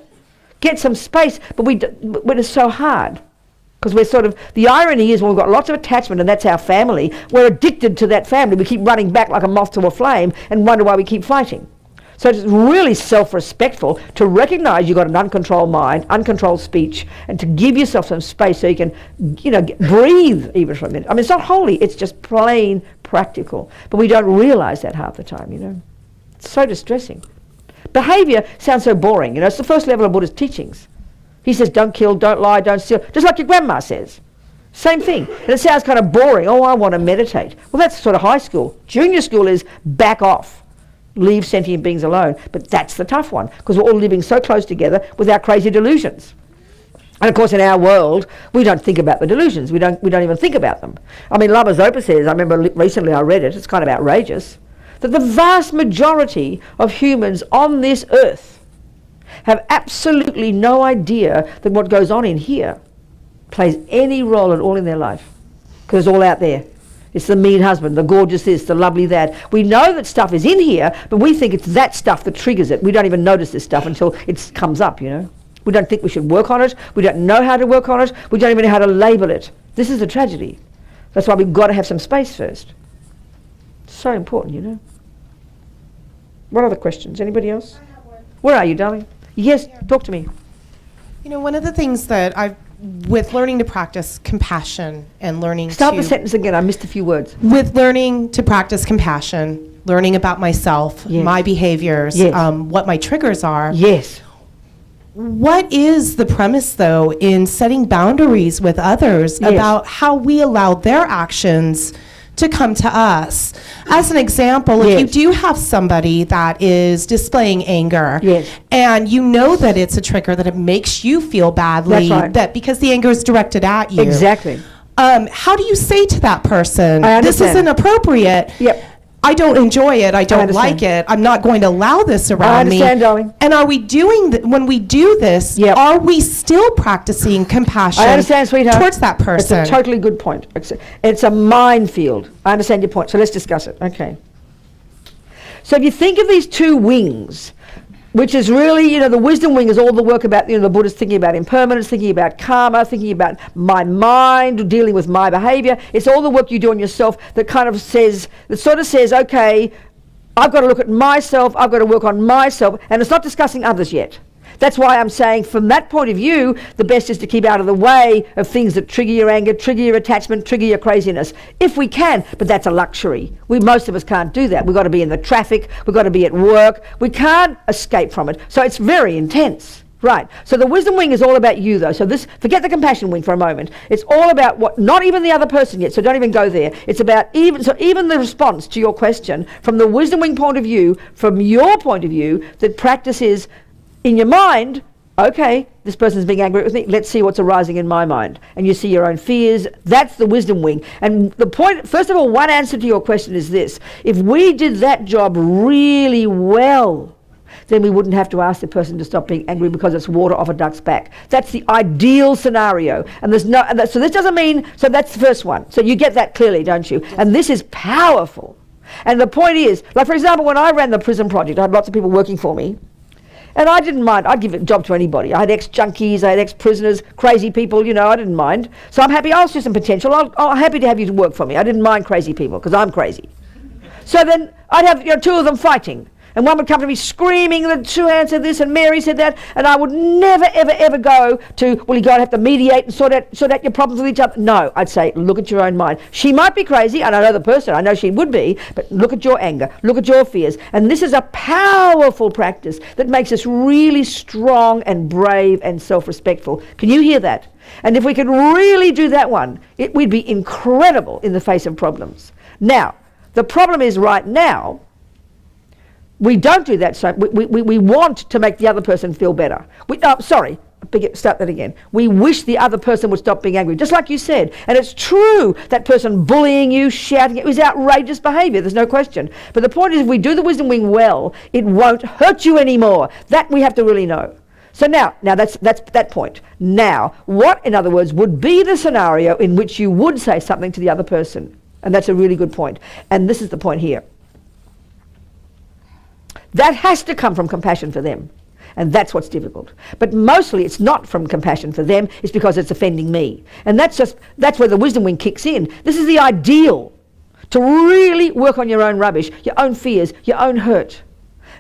Get some space, but it's so hard. Because we're sort of, the irony is when we've got lots of attachment and that's our family, we're addicted to that family. We keep running back like a moth to a flame and wonder why we keep fighting. So it's really self-respectful to recognise you've got an uncontrolled mind, uncontrolled speech, and to give yourself some space so you can, you know, breathe even for a minute. I mean, it's not holy, it's just plain practical. But we don't realise that half the time, you know. It's so distressing. Behaviour sounds so boring, you know. It's the first level of Buddha's teachings. He says, don't kill, don't lie, don't steal, just like your grandma says. Same thing. And it sounds kind of boring. Oh, I want to meditate. Well, that's sort of high school. Junior school is back off. Leave sentient beings alone. But that's the tough one, because we're all living so close together with our crazy delusions. And of course in our world, we don't think about the delusions. We don't even think about them. I mean, Lama Zopa says, I remember recently I read it, it's kind of outrageous, that the vast majority of humans on this earth have absolutely no idea that what goes on in here plays any role at all in their life, because it's all out there. It's the mean husband, the gorgeous this, the lovely that. We know that stuff is in here, but we think it's that stuff that triggers it. We don't even notice this stuff until it comes up, you know. We don't think we should work on it. We don't know how to work on it. We don't even know how to label it. This is the tragedy. That's why we've got to have some space first. It's so important, you know. What other questions? Anybody else? Where are you, darling? Yes, talk to me. You know, one of the things that with learning to practice compassion and learning Start the sentence again. I missed a few words. With learning to practice compassion, learning about myself, my behaviors, what my triggers are. Yes. What is the premise, though, in setting boundaries with others about how we allow their actions to come to us? As an example, if you do have somebody that is displaying anger, and you know that it's a trigger, that it makes you feel badly, that because the anger is directed at you. Exactly. How do you say to that person, I this understand. isn't appropriate? Yep. I don't enjoy it. I don't like it. I'm not going to allow this around me. I understand, darling. And are we doing when we do this? Are we still practicing compassion? I understand, sweetheart. Towards that person. It's a totally good point. It's a minefield. I understand your point. So let's discuss it. Okay. So if you think of these two wings, which is really, the wisdom wing is all the work about, the Buddha's thinking about impermanence, thinking about karma, thinking about my mind, dealing with my behavior. It's all the work you do on yourself that sort of says, okay, I've got to look at myself, I've got to work on myself, and it's not discussing others yet. That's why I'm saying from that point of view, the best is to keep out of the way of things that trigger your anger, trigger your attachment, trigger your craziness, if we can, but that's a luxury. Most of us can't do that. We've got to be in the traffic, we've got to be at work, we can't escape from it, so it's very intense. Right, so the wisdom wing is all about you though, so forget the compassion wing for a moment. It's all about not even the other person yet, so don't even go there. It's about even the response to your question, from the wisdom wing point of view, from your point of view, that practice is, in your mind, okay, this person's being angry with me, let's see what's arising in my mind. And you see your own fears. That's the wisdom wing. And the point, first of all, one answer to your question is this. If we did that job really well, then we wouldn't have to ask the person to stop being angry because it's water off a duck's back. That's the ideal scenario. And so this doesn't mean, so that's the first one. So you get that clearly, don't you? Yes. And this is powerful. And the point is, like for example, when I ran the prison project, I had lots of people working for me. And I didn't mind. I'd give a job to anybody. I had ex-junkies, I had ex-prisoners, crazy people, I didn't mind. So I'm happy. I'll see some potential. I'm happy to have you to work for me. I didn't mind crazy people because I'm crazy. So then I'd have two of them fighting. And one would come to me screaming that Sue Ann said this and Mary said that, and I would never, ever, ever go to, well, you got to have to mediate and sort out your problems with each other. No, I'd say, look at your own mind. She might be crazy, and I know the person, I know she would be, but look at your anger, look at your fears. And this is a powerful practice that makes us really strong and brave and self-respectful. Can you hear that? And if we could really do that one, we'd be incredible in the face of problems. Now, the problem is right now, we don't do that, so we want to make the other person feel better. Start that again. We wish the other person would stop being angry, just like you said. And it's true, that person bullying you, shouting, it was outrageous behavior, there's no question. But the point is, if we do the wisdom wing well, it won't hurt you anymore. That we have to really know. So now that's that point. Now, what, in other words, would be the scenario in which you would say something to the other person? And that's a really good point. And this is the point here. That has to come from compassion for them. And that's what's difficult. But mostly it's not from compassion for them, it's because it's offending me. And that's where the wisdom wing kicks in. This is the ideal, to really work on your own rubbish, your own fears, your own hurt.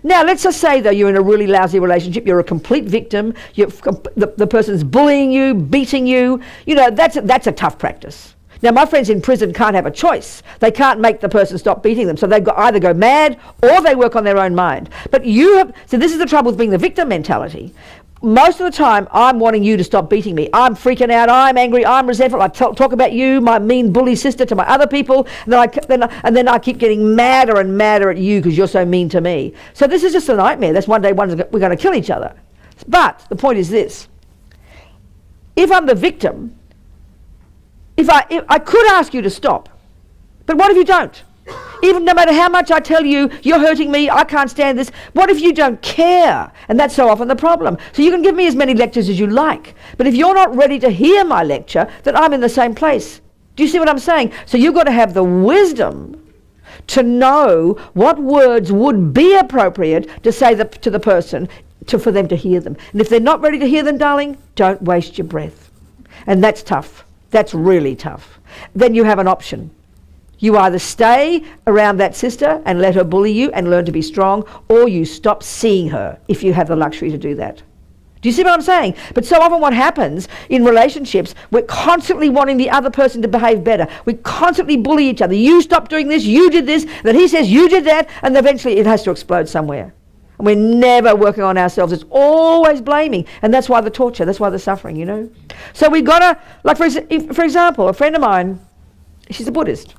Now, let's just say, though, you're in a really lousy relationship, you're a complete victim, the person's bullying you, beating you, that's a tough practice. Now, my friends in prison can't have a choice. They can't make the person stop beating them. So they've got either go mad or they work on their own mind. But so this is the trouble with being the victim mentality. Most of the time, I'm wanting you to stop beating me. I'm freaking out, I'm angry, I'm resentful. I talk about you, my mean bully sister, to my other people, and then I keep getting madder and madder at you because you're so mean to me. So this is just a nightmare. That's one day we're going to kill each other. But the point is this. If I'm the victim, if I could ask you to stop, but what if you don't? Even no matter how much I tell you, you're hurting me, I can't stand this, what if you don't care? And that's so often the problem. So you can give me as many lectures as you like, but if you're not ready to hear my lecture, then I'm in the same place. Do you see what I'm saying? So you've got to have the wisdom to know what words would be appropriate to say to the person for them to hear them. And if they're not ready to hear them, darling, don't waste your breath. And that's tough. That's really tough. Then you have an option. You either stay around that sister and let her bully you and learn to be strong, or you stop seeing her if you have the luxury to do that. Do you see what I'm saying? But so often what happens in relationships, we're constantly wanting the other person to behave better. We constantly bully each other. You stop doing this, you did this, then he says you did that, and eventually it has to explode somewhere. And we're never working on ourselves. It's always blaming. And that's why the torture, that's why the suffering, you know. So we've got to, like for example, a friend of mine, she's a Buddhist.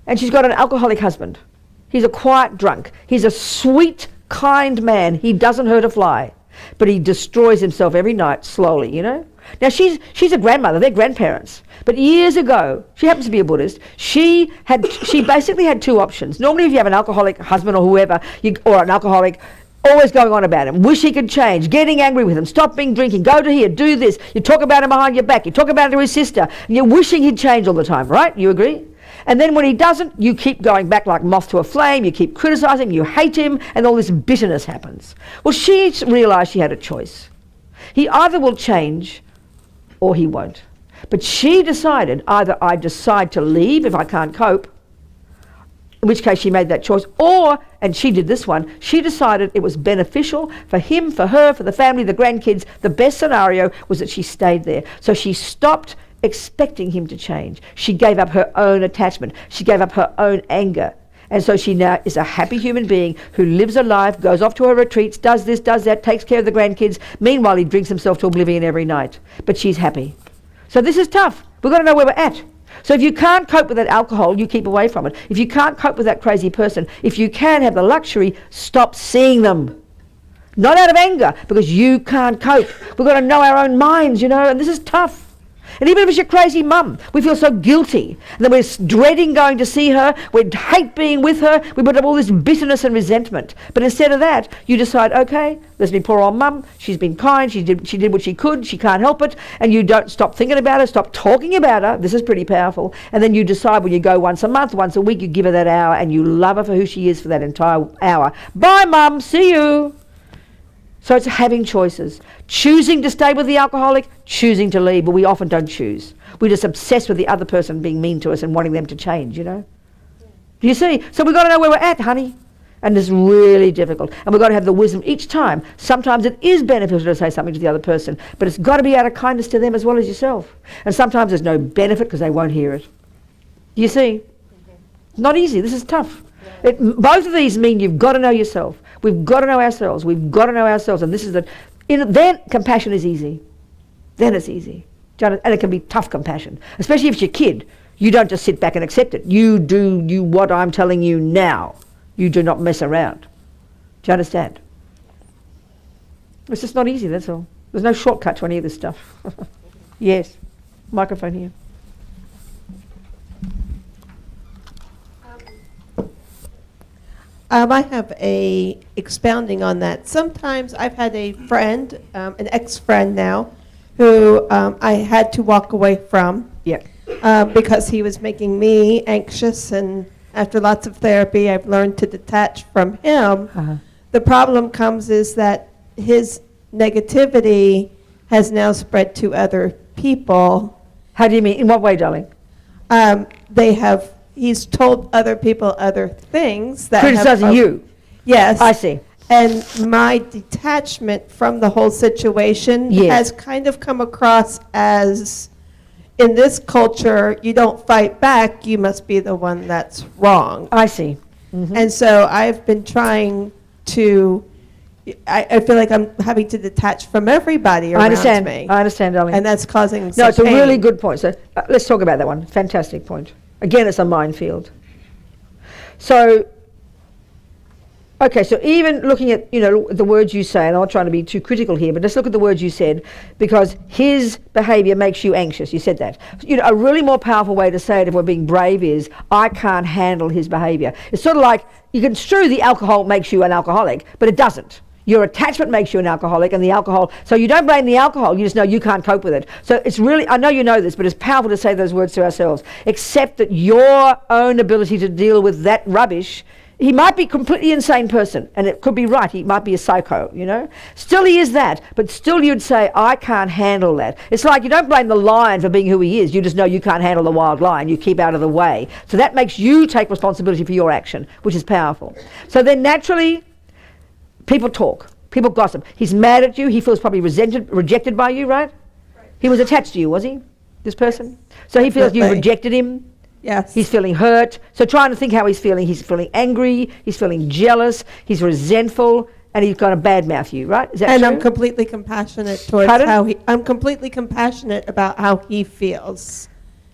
And she's got an alcoholic husband. He's a quiet drunk. He's a sweet, kind man. He doesn't hurt a fly, but he destroys himself every night slowly, you know. Now she's a grandmother, they're grandparents. But years ago, she happens to be a Buddhist, she basically had two options. Normally if you have an alcoholic husband or whoever, or an alcoholic, always going on about him, wish he could change, getting angry with him, stop being drinking, go to here, do this. You talk about him behind your back, you talk about it to his sister, and you're wishing he'd change all the time, right? You agree? And then when he doesn't, you keep going back like moth to a flame, you keep criticizing, you hate him, and all this bitterness happens. Well, she realized she had a choice. He either will change or he won't. But she decided either I decide to leave if I can't cope, in which case she made that choice, or, and she did this one, she decided it was beneficial for him, for her, for the family, the grandkids. The best scenario was that she stayed there. So she stopped expecting him to change. She gave up her own attachment. She gave up her own anger. And so she now is a happy human being who lives a life, goes off to her retreats, does this, does that, takes care of the grandkids. Meanwhile, he drinks himself to oblivion every night. But she's happy. So this is tough. We've got to know where we're at. So if you can't cope with that alcohol, you keep away from it. If you can't cope with that crazy person, if you can have the luxury, stop seeing them. Not out of anger, because you can't cope. We've got to know our own minds, you know, and this is tough. And even if it's your crazy mum, we feel so guilty. And then we're dreading going to see her. We hate being with her. We put up all this bitterness and resentment. But instead of that, you decide, okay, there's my poor old mum. She's been kind. She did what she could. She can't help it. And you don't stop thinking about her, stop talking about her. This is pretty powerful. And then you decide when you go once a month, once a week, you give her that hour and you love her for who she is for that entire hour. Bye, mum. See you. So it's having choices. Choosing to stay with the alcoholic, choosing to leave, but we often don't choose. We're just obsessed with the other person being mean to us and wanting them to change, you know? Do you see? So we've got to know where we're at, honey. And it's really difficult. And we've got to have the wisdom each time. Sometimes it is beneficial to say something to the other person, but it's got to be out of kindness to them as well as yourself. And sometimes there's no benefit because they won't hear it. Do you see? Not easy. This is tough. Both of these mean you've got to know yourself. We've got to know ourselves. We've got to know ourselves. And this is then compassion is easy. Then it's easy. And it can be tough compassion, especially if it's your kid. You don't just sit back and accept it. You do what I'm telling you now. You do not mess around. Do you understand? It's just not easy, that's all. There's no shortcut to any of this stuff. Yes. Microphone here. I have a expounding on that. Sometimes I've had a friend, an ex-friend now, who I had to walk away from. Yeah. Because he was making me anxious, and after lots of therapy, I've learned to detach from him. Uh-huh. The problem comes is that his negativity has now spread to other people. How do you mean? In what way, darling? He's told other people other things that criticizing you. Yes. I see. And my detachment from the whole situation has kind of come across as, in this culture, you don't fight back, you must be the one that's wrong. I see. Mm-hmm. And so I've been trying to, I feel like I'm having to detach from everybody around me. I understand, darling. And that's causing No, some it's a pain. really good point. So let's talk about that one. Fantastic point. Again, it's a minefield. So, okay, so even looking at, the words you say, and I'm not trying to be too critical here, but let's look at the words you said, because his behavior makes you anxious. You said that. A really more powerful way to say it, if we're being brave, is I can't handle his behavior. It's sort of like, you can strew the alcohol makes you an alcoholic, but it doesn't. Your attachment makes you an alcoholic, and the alcohol, so you don't blame the alcohol, you just know you can't cope with it. So it's really, I know you know this, but it's powerful to say those words to ourselves. Accept that your own ability to deal with that rubbish he might be a completely insane person, and it could be right, he might be a psycho, you know. Still he is that, but still you'd say, I can't handle that. It's like you don't blame the lion for being who he is, you just know you can't handle the wild lion, you keep out of the way. So that makes you take responsibility for your action, which is powerful. So then naturally, people talk, people gossip. He's mad at you, he feels probably rejected by you, right? He was attached to you, was he, this person? So he feels you rejected him. Yes. He's feeling hurt. So trying to think how he's feeling. He's feeling angry. He's feeling jealous. He's resentful, and he's going to badmouth you, right? Is that and true? I'm completely compassionate towards how he. I'm completely compassionate about how he feels.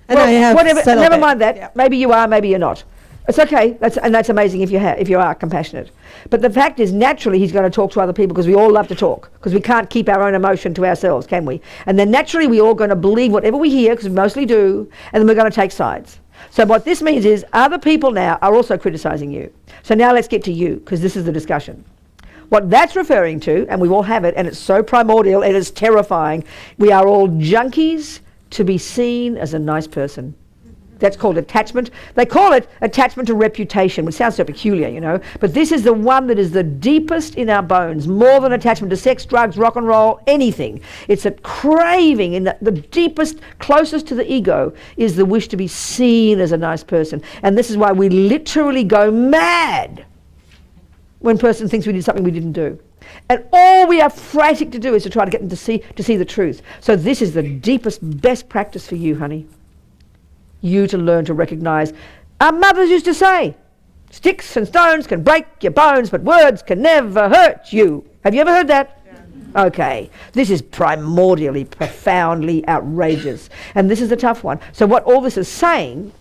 And well, I have whatever. Never mind that. Yeah. Maybe you are. Maybe you're not. It's okay. That's amazing if you are compassionate. But the fact is, naturally, he's going to talk to other people because we all love to talk, because we can't keep our own emotion to ourselves, can we? And then naturally, we're all going to believe whatever we hear, because we mostly do, and then we're going to take sides. So what this means is other people now are also criticizing you. So now let's get to you, because this is the discussion. What that's referring to, and we all have it, and it's so primordial, it is terrifying. We are all junkies to be seen as a nice person. That's called attachment. They call it attachment to reputation, which sounds so peculiar, you know. But this is the one that is the deepest in our bones, more than attachment to sex, drugs, rock and roll, anything. It's a craving in the deepest, closest to the ego is the wish to be seen as a nice person. And this is why we literally go mad when a person thinks we did something we didn't do. And all we are frantic to do is to try to get them to see the truth. So this is the deepest, best practice for you, honey. You to learn to recognize. Our mothers used to say, sticks and stones can break your bones, but words can never hurt you. Have you ever heard that? Yeah. Okay. This is primordially, profoundly outrageous. And this is the tough one. So what all this is saying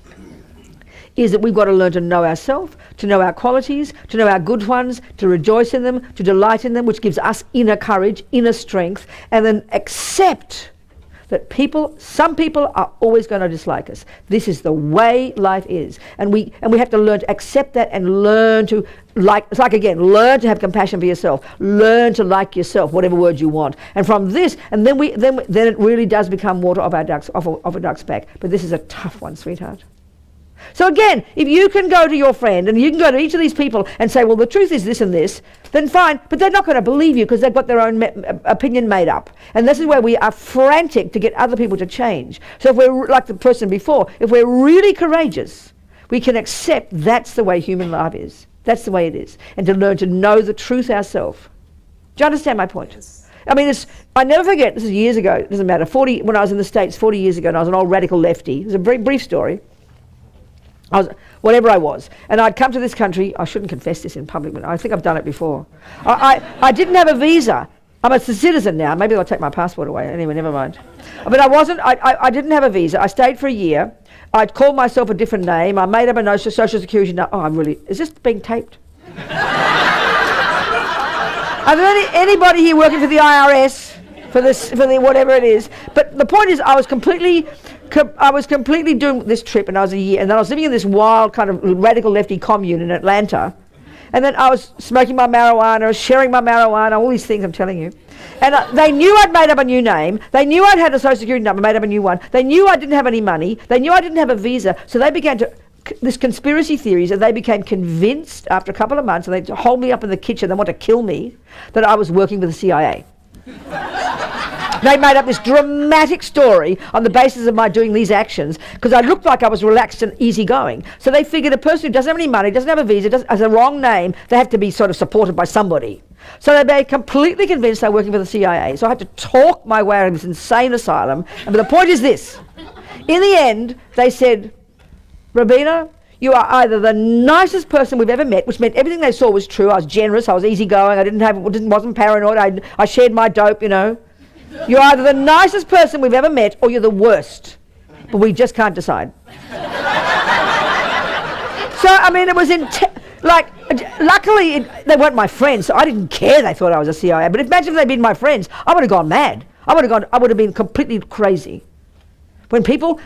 is that we've got to learn to know ourselves, to know our qualities, to know our good ones, to rejoice in them, to delight in them, which gives us inner courage, inner strength, and then accept that some people are always going to dislike us. This is the way life is. And we have to learn to accept that and learn to learn to have compassion for yourself. Learn to like yourself, whatever word you want. And from this, and then it really does become water off a duck's back. But this is a tough one, sweetheart. So again, if you can go to your friend and you can go to each of these people and say, well, the truth is this and this, then fine, but they're not going to believe you because they've got their own opinion made up. And this is where we are frantic to get other people to change. So if we're like the person before, if we're really courageous, we can accept that's the way human life is. That's the way it is. And to learn to know the truth ourselves. Do you understand my point? Yes. I mean, I never forget, this is years ago, it doesn't matter, when I was in the States 40 years ago and I was an old radical lefty. It's a very brief story. Whatever I was. And I'd come to this country. I shouldn't confess this in public, but I think I've done it before. I didn't have a visa. I'm a citizen now. Maybe they'll take my passport away. Anyway, never mind. But I didn't have a visa. I stayed for a year. I'd called myself a different name. I made up a social security number. Is this being taped? Are there anybody here working for the IRS? For the whatever it is? But the point is, I was completely doing this trip, and I was a year, and then I was living in this wild kind of radical lefty commune in Atlanta, and then I was smoking my marijuana, sharing my marijuana, all these things I'm telling you. And they knew I'd made up a new name. They knew I'd had a social security number, made up a new one. They knew I didn't have any money. They knew I didn't have a visa. So they began to this conspiracy theories, and they became convinced after a couple of months, and they'd hold me up in the kitchen, they want to kill me, that I was working with the CIA. They made up this dramatic story on the basis of my doing these actions because I looked like I was relaxed and easygoing. So they figured a person who doesn't have any money, doesn't have a visa, has a wrong name, they have to be sort of supported by somebody. So they became completely convinced they were working for the CIA. So I had to talk my way out of this insane asylum. But the point is this. In the end, they said, Robina, you are either the nicest person we've ever met, which meant everything they saw was true. I was generous, I was easygoing, wasn't paranoid, I shared my dope, you know. You're either the nicest person we've ever met or you're the worst. But we just can't decide. So, I mean, it was luckily, they weren't my friends, so I didn't care they thought I was a CIA. But imagine if they'd been my friends, I would have gone mad. I would have been completely crazy. When people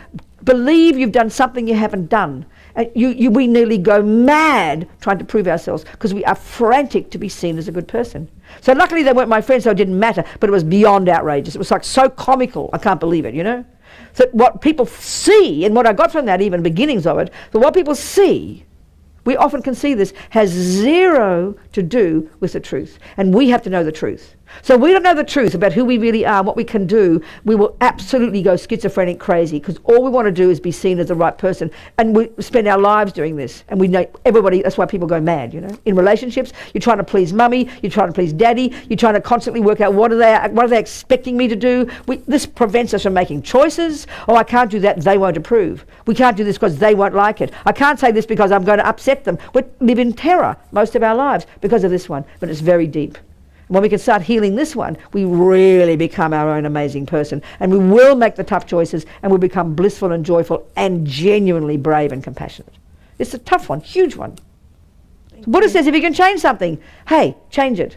believe you've done something you haven't done, we nearly go mad trying to prove ourselves because we are frantic to be seen as a good person. So luckily they weren't my friends, so it didn't matter, but it was beyond outrageous. It was like so comical, I can't believe it, you know? So what people see, and what I got from that, even beginnings of it, that what people see we often can see this, has zero to do with the truth. And we have to know the truth. So if we don't know the truth about who we really are, what we can do, we will absolutely go schizophrenic crazy, because all we want to do is be seen as the right person. And we spend our lives doing this. And we know everybody, that's why people go mad, you know. In relationships, you're trying to please mummy, you're trying to please daddy, you're trying to constantly work out what are they expecting me to do. This prevents us from making choices. Oh, I can't do that, they won't approve. We can't do this because they won't like it. I can't say this because I'm going to upset them. We live in terror most of our lives because of this one, but it's very deep. When we can start healing this one, we really become our own amazing person. And we will make the tough choices, and we'll become blissful and joyful and genuinely brave and compassionate. It's a tough one, huge one. Buddha says if you can change something, hey, change it.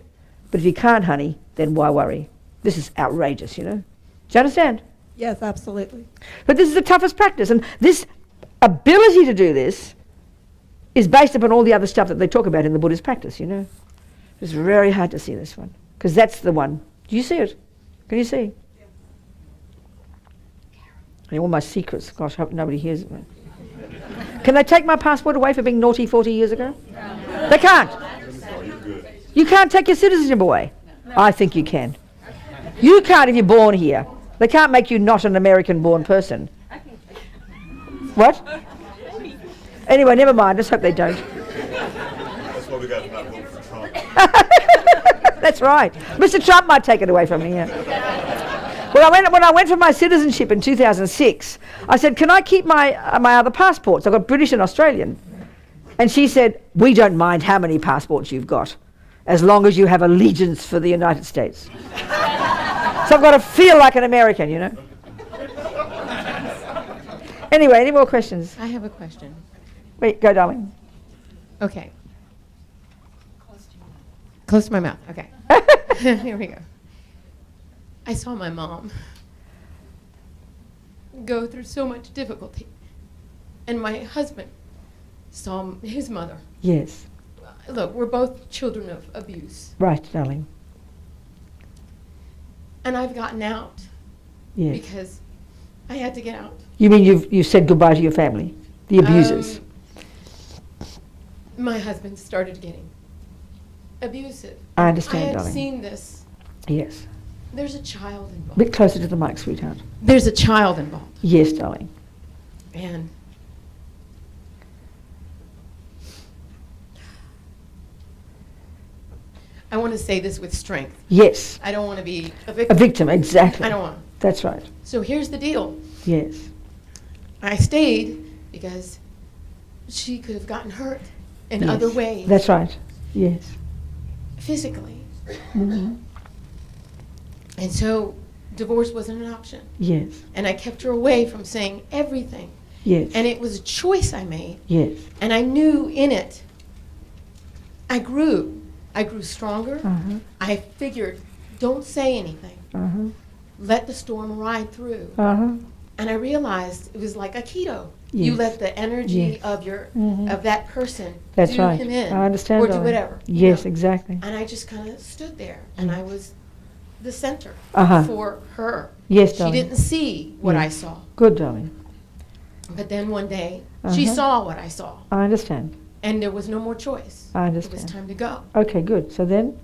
But if you can't, honey, then why worry? This is outrageous, you know. Do you understand? Yes, absolutely. But this is the toughest practice. And this ability to do this is based upon all the other stuff that they talk about in the Buddhist practice, you know. It's very hard to see this one, because that's the one. Do you see it? Can you see? Yeah. All my secrets. Gosh, I hope nobody hears it. Can they take my passport away for being naughty 40 years ago? No. They can't. You can't take your citizenship away. No. I think you can. You can't if you're born here. They can't make you not an American-born person. What? Anyway, never mind. Let's hope they don't. That's why we got to not vote for Trump. That's right. Mr. Trump might take it away from me. Yeah. When I went for my citizenship in 2006, I said, "Can I keep my other passports? I've got British and Australian." And she said, "We don't mind how many passports you've got, as long as you have allegiance for the United States." So I've got to feel like an American, you know. Anyway, any more questions? I have a question. Wait, go, darling. Okay. Close to my mouth. Okay. Here we go. I saw my mom go through so much difficulty, and my husband saw his mother. Yes. Look, we're both children of abuse. Right, darling. And I've gotten out. Yes. Because I had to get out. You mean you've said goodbye to your family, the abusers? My husband started getting abusive. I understand, I had darling. seen this. Yes. There's a child involved. A bit closer to the mic, sweetheart. There's a child involved. Yes, darling. And I want to say this with strength. Yes. I don't want to be a victim. A victim, exactly. I don't want. That's right. So here's the deal. Yes. I stayed because she could have gotten hurt in Yes. other ways. That's right. Yes. Physically. Mm-hmm. And so divorce wasn't an option. Yes. And I kept her away from saying everything. Yes. And it was a choice I made. Yes. And I knew in it, I grew. I grew stronger. Uh-huh. I figured, don't say anything. Uh-huh. Let the storm ride through. Uh-huh. And I realized it was like Aikido. Yes. You let the energy Yes. of your Mhm. of that person That's do right. him in. I understand, Or do darling. whatever. Yes, exactly. And I just kind of stood there, and I was the center Uh-huh. for her. Yes, She darling. didn't see what I Yes. saw. Good, darling. But then one day, she Uh-huh. saw what I saw, I understand. and there was no more choice. I It was understand. time to go. Okay, good. So then?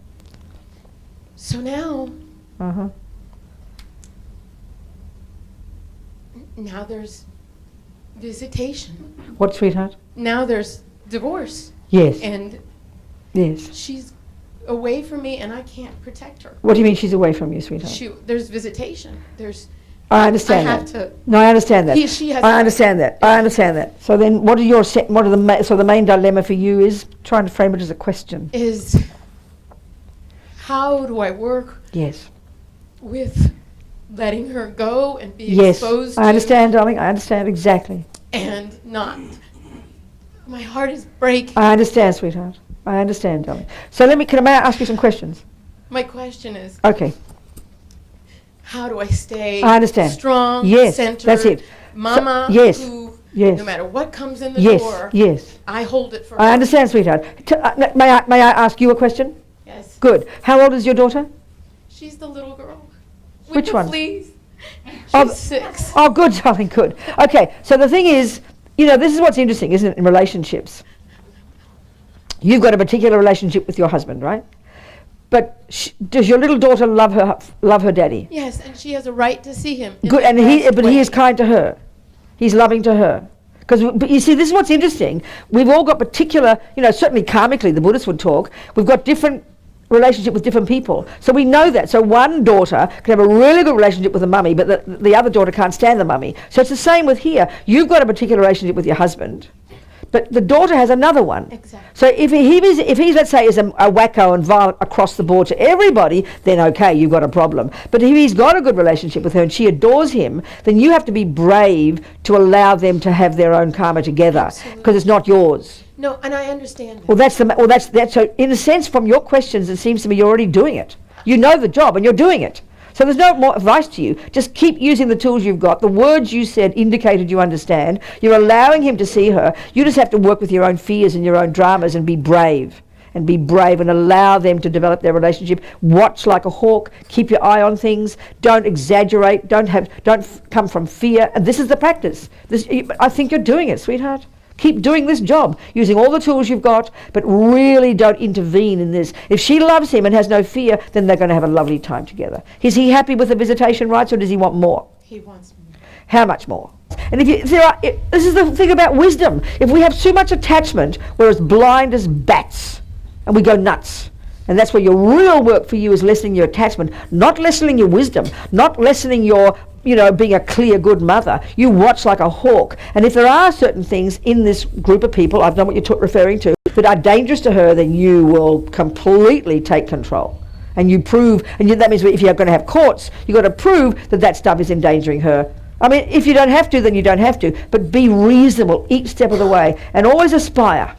So now, Uh-huh. now there's visitation. What, sweetheart? Now there's divorce. Yes. And Yes. she's away from me, and I can't protect her. What do you mean she's away from you, sweetheart? There's visitation. There's. I understand I have that. to. No, I understand that. She has. I understand that. I understand that. So then, what are the main dilemma for you is trying to frame it as a question. Is how do I work Yes. with letting her go and be Yes. exposed I understand, darling. I understand exactly. and not. My heart is breaking. I understand, sweetheart. I understand, darling. So may I ask you some questions? My question is, Okay. how do I stay I understand. strong, Yes, centered, that's it. mama Yes, who, yes. no matter what comes in the Yes, door, yes. I hold it for I her. understand, sweetheart. May I ask you a question? Yes. Good. How old is your daughter? She's the little girl. With Which the one? fleas. Oh, She's 6. Oh, good, darling, good. Okay, so the thing is, this is what's interesting, isn't it, in relationships? You've got a particular relationship with your husband, right? But does your little daughter love her daddy? Yes, and she has a right to see him. Good, and he is kind to her. He's loving to her. But you see, this is what's interesting. We've all got particular, certainly karmically, the Buddhists would talk. We've got different relationship with different people. So we know that. So one daughter can have a really good relationship with the mummy, but the other daughter can't stand the mummy. So it's the same with here. You've got a particular relationship with your husband, but the daughter has another one. Exactly. So if he's let's say is a wacko and violent across the board to everybody, then okay, you've got a problem. But if he's got a good relationship with her and she adores him, then you have to be brave to allow them to have their own karma together, because it's not yours. No, and I understand that. Well, that's so in a sense from your questions, it seems to me you're already doing it. You know the job and you're doing it. So there's no more advice to you. Just keep using the tools you've got. The words you said indicated you understand. You're allowing him to see her. You just have to work with your own fears and your own dramas and be brave. And be brave and allow them to develop their relationship. Watch like a hawk. Keep your eye on things. Don't exaggerate. Don't come from fear. And this is the practice. I think you're doing it, sweetheart. Keep doing this job, using all the tools you've got, but really don't intervene in this. If she loves him and has no fear, then they're going to have a lovely time together. Is he happy with the visitation rights, or does he want more? He wants more. How much more? And this is the thing about wisdom. If we have too much attachment, we're as blind as bats, and we go nuts. And that's where your real work for you is lessening your attachment, not lessening your wisdom, not lessening your being a clear, good mother. You watch like a hawk. And if there are certain things in this group of people, I've known what you're referring to, that are dangerous to her, then you will completely take control. And you prove, that means if you're going to have courts, you've got to prove that stuff is endangering her. I mean, if you don't have to, then you don't have to. But be reasonable each step of the way. And always aspire.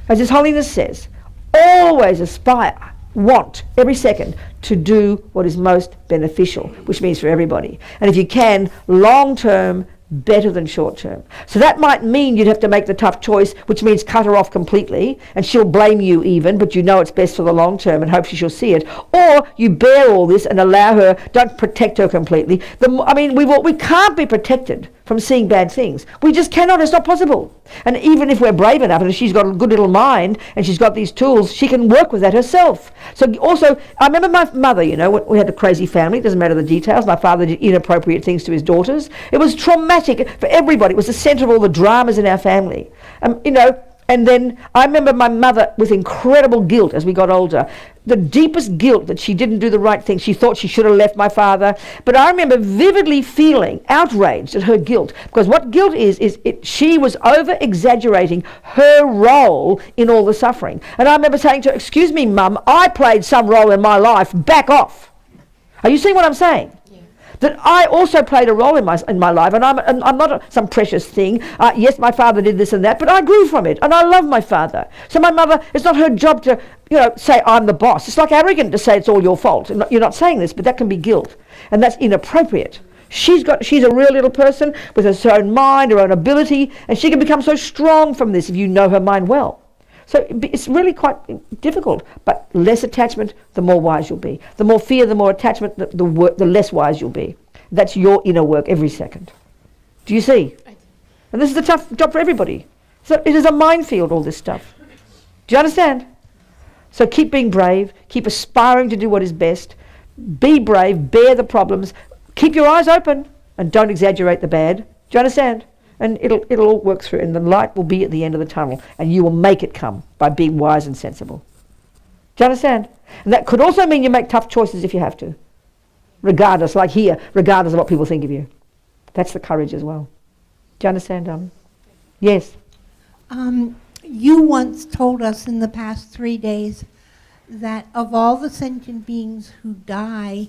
As His Holiness says, always aspire. Want every second to do what is most beneficial, which means for everybody. And if you can, long term, better than short term. So that might mean you'd have to make the tough choice, which means cut her off completely, and she'll blame you even, but you know it's best for the long term and hope she'll see it. Or you bear all this and allow her, don't protect her completely. We can't be protected from seeing bad things. We just cannot, it's not possible. And even if we're brave enough, and if she's got a good little mind and she's got these tools, she can work with that herself. So also, I remember my mother, we had a crazy family, it doesn't matter the details. My father did inappropriate things to his daughters. It was traumatic for everybody. It was the center of all the dramas in our family. And then I remember my mother with incredible guilt as we got older. The deepest guilt that she didn't do the right thing. She thought she should have left my father. But I remember vividly feeling outraged at her guilt. Because what guilt is she was over-exaggerating her role in all the suffering. And I remember saying to her, "Excuse me, Mum, I played some role in my life. Back off." Are you seeing what I'm saying? That I also played a role in my life, and I'm not some precious thing. Yes, my father did this and that, but I grew from it, and I love my father. So my mother, it's not her job to, say I'm the boss. It's like arrogant to say it's all your fault. You're not saying this, but that can be guilt, and that's inappropriate. She's a real little person with her own mind, her own ability, and she can become so strong from this if you know her mind well. So it's really quite difficult, but less attachment, the more wise you'll be. The more fear, the more attachment, the less wise you'll be. That's your inner work every second. Do you see? I do. And this is a tough job for everybody. So it is a minefield, all this stuff. Do you understand? So keep being brave, keep aspiring to do what is best, be brave, bear the problems, keep your eyes open, and don't exaggerate the bad. Do you understand? And it'll all work through, and the light will be at the end of the tunnel, and you will make it come by being wise and sensible. Do you understand? And that could also mean you make tough choices if you have to. Regardless, like here, regardless of what people think of you. That's the courage as well. Do you understand, darling? Yes? You once told us in the past 3 days that of all the sentient beings who die,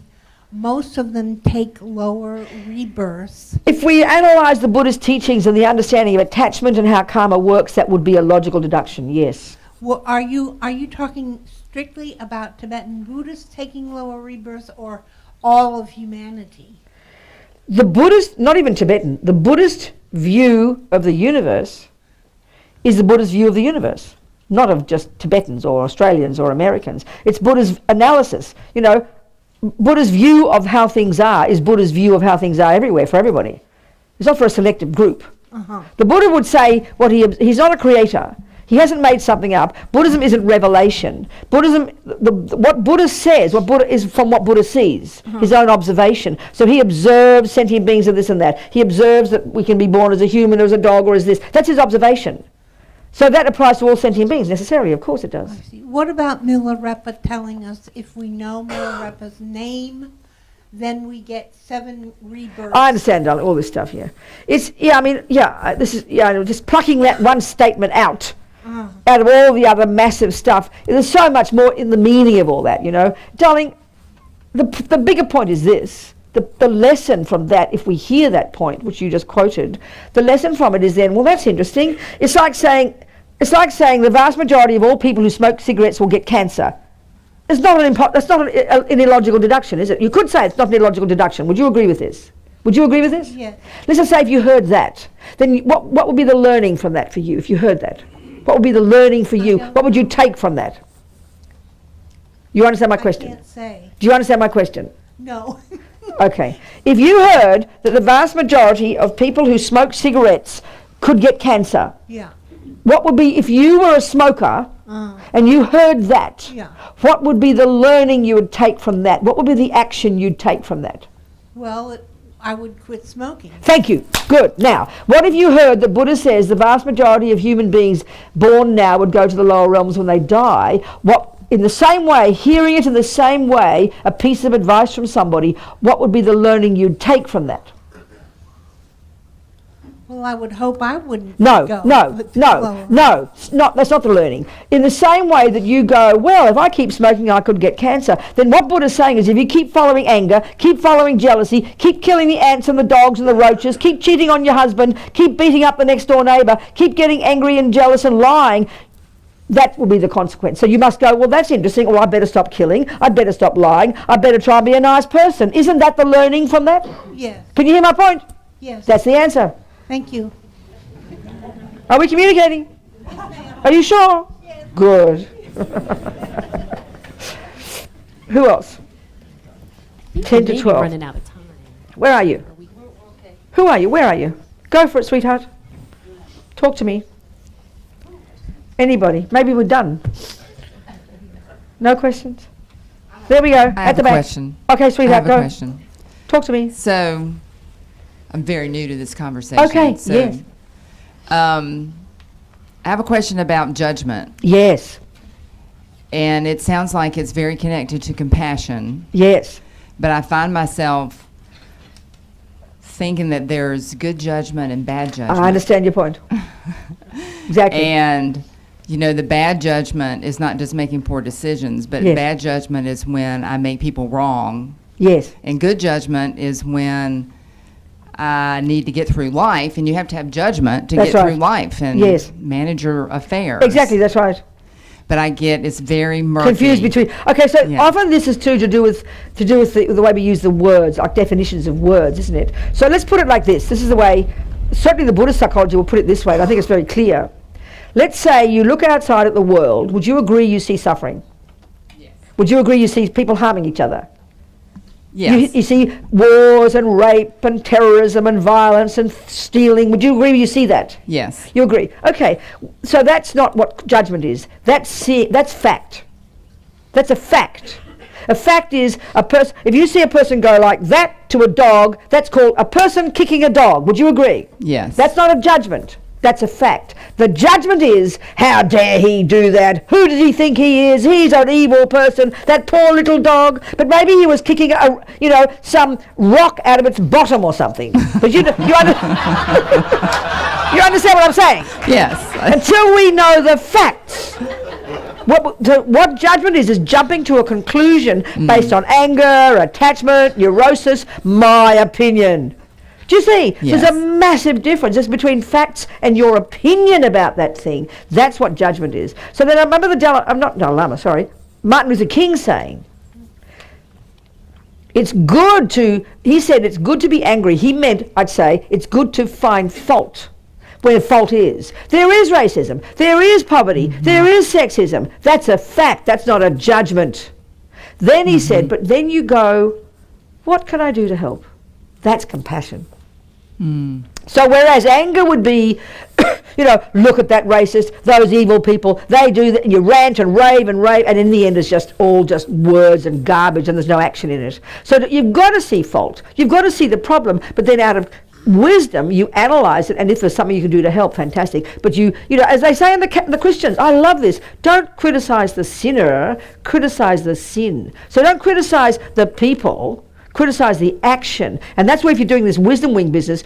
most of them take lower rebirths. If we analyze the Buddhist teachings and the understanding of attachment and how karma works, that would be a logical deduction, yes. Well, are you talking strictly about Tibetan Buddhists taking lower rebirths, or all of humanity? The Buddhist, not even Tibetan, the Buddhist view of the universe is the Buddhist view of the universe, not of just Tibetans or Australians or Americans. It's Buddha's analysis. Buddha's view of how things are is Buddha's view of how things are everywhere for everybody. It's not for a selective group. The Buddha would say he's not a creator. He hasn't made something up. Buddhism isn't revelation. Buddhism, what Buddha says, what Buddha is from what Buddha sees, his own observation. So he observes sentient beings of this and that. He observes that we can be born as a human or as a dog or as this. That's his observation. So that applies to all sentient beings necessarily. Of course it does. What about Milarepa telling us if we know Milarepa's name, then we get 7 rebirths? I understand, darling, all this stuff, yeah. It's, yeah, I mean, yeah, this is, yeah, just plucking that one statement out of all the other massive stuff. There's so much more in the meaning of all that, you know. Darling, the bigger point is this. The lesson from that, if we hear that point, which you just quoted, the lesson from it is then, well, that's interesting. It's like saying the vast majority of all people who smoke cigarettes will get cancer. It's not that's not an illogical deduction, is it? You could say it's not an illogical deduction. Would you agree with this? Would you agree with this? Yes. Let's just say if you heard that, then what would be the learning from that for you if you heard that? What would be the learning for you? What would you take from that? You understand my question? I can't say. Do you understand my question? No. Okay. If you heard that the vast majority of people who smoke cigarettes could get cancer, Yeah. what would be, if you were a smoker and you heard that, what would be the learning you would take from that? What would be the action you'd take from that? Well, I would quit smoking. Thank you. Good. Now, what if you heard that Buddha says the vast majority of human beings born now would go to the lower realms when they die? What, in the same way, hearing it in the same way, a piece of advice from somebody, what would be the learning you'd take from that? Well, I would hope I wouldn't No, go. that's not the learning. In the same way that you go, well, if I keep smoking, I could get cancer, then what Buddha's saying is if you keep following anger, keep following jealousy, keep killing the ants and the dogs and the roaches, keep cheating on your husband, keep beating up the next door neighbour, keep getting angry and jealous and lying, that will be the consequence. So you must go, well, that's interesting, or I better stop killing, I'd better stop lying, I'd better try and be a nice person. Isn't that the learning from that? Yes. Can you hear my point? Yes. That's the answer. Thank you. Are we communicating? Are you sure? Yes. Good. Who else? 10 to 12. Running out of time. Where are you? Who are you? Where are you? Go for it, sweetheart. Talk to me. Anybody? Maybe we're done. No questions? There we go. At the back. Question. Okay, sweetheart, go. I have a question. Talk to me. So, I'm very new to this conversation. Okay, so, yes. I have a question about judgment. Yes. And it sounds like it's very connected to compassion. Yes. But I find myself thinking that there's good judgment and bad judgment. I understand your point. Exactly. And, you know, the bad judgment is not just making poor decisions, but Yes. bad judgment is when I make people wrong. Yes. And good judgment is when I need to get through life, and you have to have judgment to That's get right. through life and Yes. manage your affairs. Exactly, that's right. But I get it's very murky. Confused between. Okay, so Yeah. often this is to do with the way we use the words, like definitions of words, isn't it? So let's put it like this. This is the way. Certainly, the Buddhist psychology will put it this way, and I think it's very clear. Let's say you look outside at the world. Would you agree you see suffering? Yes. Would you agree you see people harming each other? Yes. You see wars and rape and terrorism and violence and stealing. Would you agree you see that? Yes. You agree. Okay. So that's not what judgment is. That's fact. That's a fact. A fact is a person. If you see a person go like that to a dog, that's called a person kicking a dog. Would you agree? Yes. That's not a judgment. That's a fact. The judgment is, how dare he do that? Who does he think he is? He's an evil person, that poor little dog. But maybe he was kicking, some rock out of its bottom or something. But you understand what I'm saying? Yes. Until we know the facts. What judgment is jumping to a conclusion based on anger, attachment, neurosis, my opinion. Do you see? Yes. There's a massive difference just between facts and your opinion about that thing. That's what judgment is. So then I remember Martin Luther King saying, he said it's good to be angry. He meant, I'd say, it's good to find fault where fault is. There is racism. There is poverty. There is sexism. That's a fact. That's not a judgment. Then he said, but then you go, what can I do to help? That's compassion. So whereas anger would be, look at that racist, those evil people, they do that, and you rant and rave, and in the end it's just all just words and garbage, and there's no action in it. So that you've got to see fault, you've got to see the problem, but then out of wisdom you analyze it, and if there's something you can do to help, fantastic. But you as they say in the Christians, I love this, don't criticize the sinner, criticize the sin. So don't criticize the people, criticize the action. And that's where if you're doing this wisdom wing business,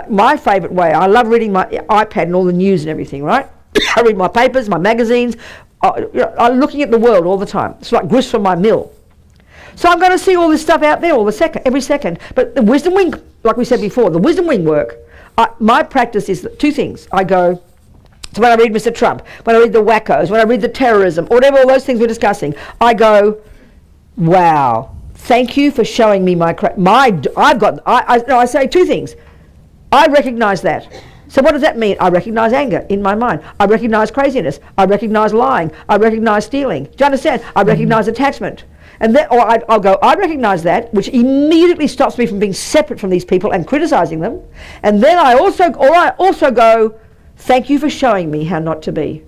my favorite way, I love reading my iPad and all the news and everything, right? I read my papers, my magazines, I'm looking at the world all the time. It's like grist from my mill. So I'm going to see all this stuff out there every second. But the wisdom wing, like we said before, the wisdom wing work, my practice is two things. I go, so when I read Mr. Trump, when I read the wackos, when I read the terrorism, whatever all those things we're discussing, I go, wow, thank you for showing me I say two things. I recognize that. So what does that mean? I recognize anger in my mind. I recognize craziness. I recognize lying. I recognize stealing. Do you understand? I recognize attachment. And then, I'll go, I recognize that, which immediately stops me from being separate from these people and criticizing them. And then I also go, thank you for showing me how not to be.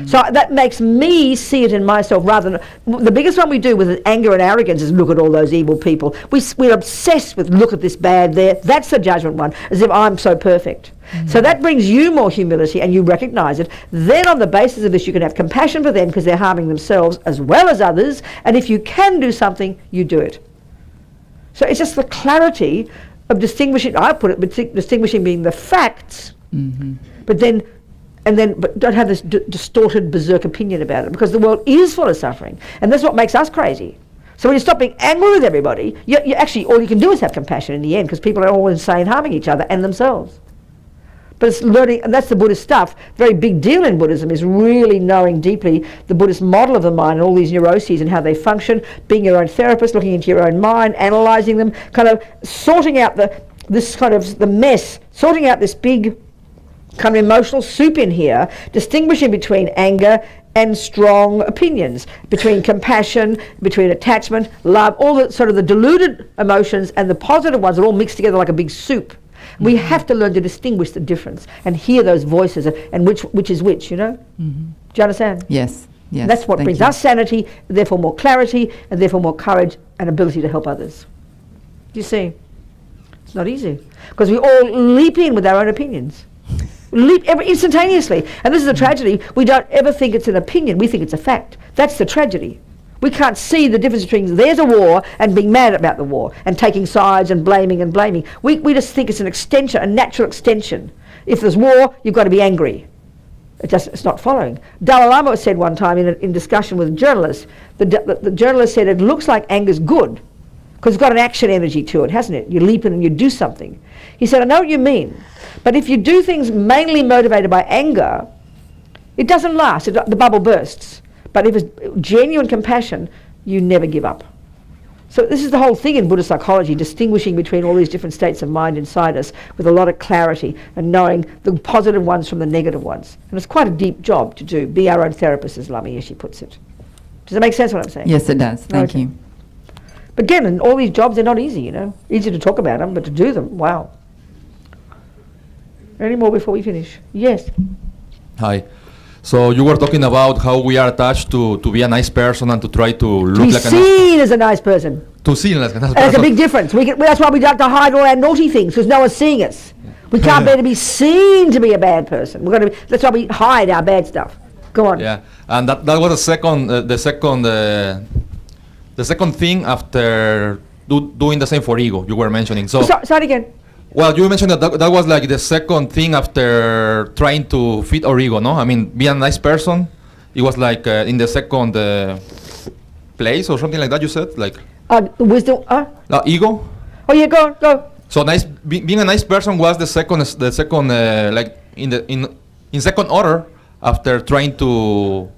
So that makes me see it in myself rather than, the biggest one we do with anger and arrogance is look at all those evil people. We're obsessed with look at this bad there. That's the judgment one, as if I'm so perfect. So that brings you more humility and you recognize it. Then on the basis of this you can have compassion for them because they're harming themselves as well as others, and if you can do something, you do it. So it's just the clarity of distinguishing, I put it, distinguishing being the facts, but don't have this distorted berserk opinion about it, because the world is full of suffering, and that's what makes us crazy. So when you stop being angry with everybody, you actually, all you can do is have compassion in the end, because people are all insane, harming each other and themselves. But it's learning, and that's the Buddhist stuff. Very big deal in Buddhism is really knowing deeply the Buddhist model of the mind and all these neuroses and how they function, being your own therapist, looking into your own mind, analyzing them, kind of sorting out the mess, sorting out this big kind of emotional soup in here, distinguishing between anger and strong opinions, between compassion, between attachment, love, all the sort of the diluted emotions and the positive ones are all mixed together like a big soup. We have to learn to distinguish the difference and hear those voices and which is which, Do you understand? Yes. And that's what brings us sanity, therefore more clarity, and therefore more courage and ability to help others. You see, it's not easy because we all leap in with our own opinions. Leap instantaneously. And this is a tragedy. We don't ever think it's an opinion. We think it's a fact. That's the tragedy. We can't see the difference between there's a war and being mad about the war and taking sides and blaming. We just think it's an extension, a natural extension. If there's war, you've got to be angry. It's not following. Dalai Lama said one time in discussion with journalists, the journalist said it looks like anger's good because it's got an action energy to it, hasn't it? You leap in and you do something. He said, I know what you mean, but if you do things mainly motivated by anger, it doesn't last, the bubble bursts. But if it's genuine compassion, you never give up. So this is the whole thing in Buddhist psychology, distinguishing between all these different states of mind inside us with a lot of clarity and knowing the positive ones from the negative ones. And it's quite a deep job to do, be our own therapist, as Lama Yeshe puts it. Does that make sense what I'm saying? Yes, it does. Thank you. But again, in all these jobs, they're not easy, Easy to talk about them, but to do them, wow. Any more before we finish? Yes. Hi. So you were talking about how we are attached to be a nice person and to try to look like a nice person. To be seen as a nice person. To see like a nice person. That's a big difference. That's why we like to hide all our naughty things, because no one's seeing us. We can't bear to be seen to be a bad person. That's why we hide our bad stuff. Go on. Yeah, and that was the second thing after doing the same for ego. You were mentioning. So say it again. Well, you mentioned that was like the second thing after trying to fit our ego, no? I mean, be a nice person. It was like in the second place or something like that. You said like wisdom. Ego. Oh yeah, go. So being a nice person was the second like in second order after trying to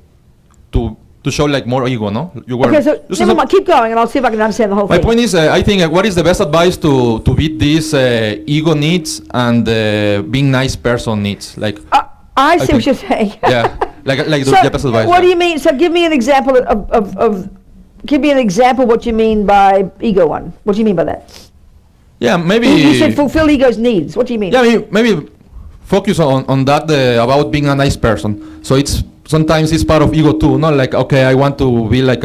show like more ego, no? You were okay, so never mind, keep going and I'll see if I can understand the whole thing. My point is, I think what is the best advice to beat these ego needs and being nice person needs? Like I see what you're saying. Yeah, like so the best advice. What do you mean? So give me an example of give me an example what you mean by ego one. What do you mean by that? Yeah, maybe. You said fulfill ego's needs. What do you mean? Yeah, maybe focus on that about being a nice person. So sometimes it's part of ego too, not like, okay, I want to be like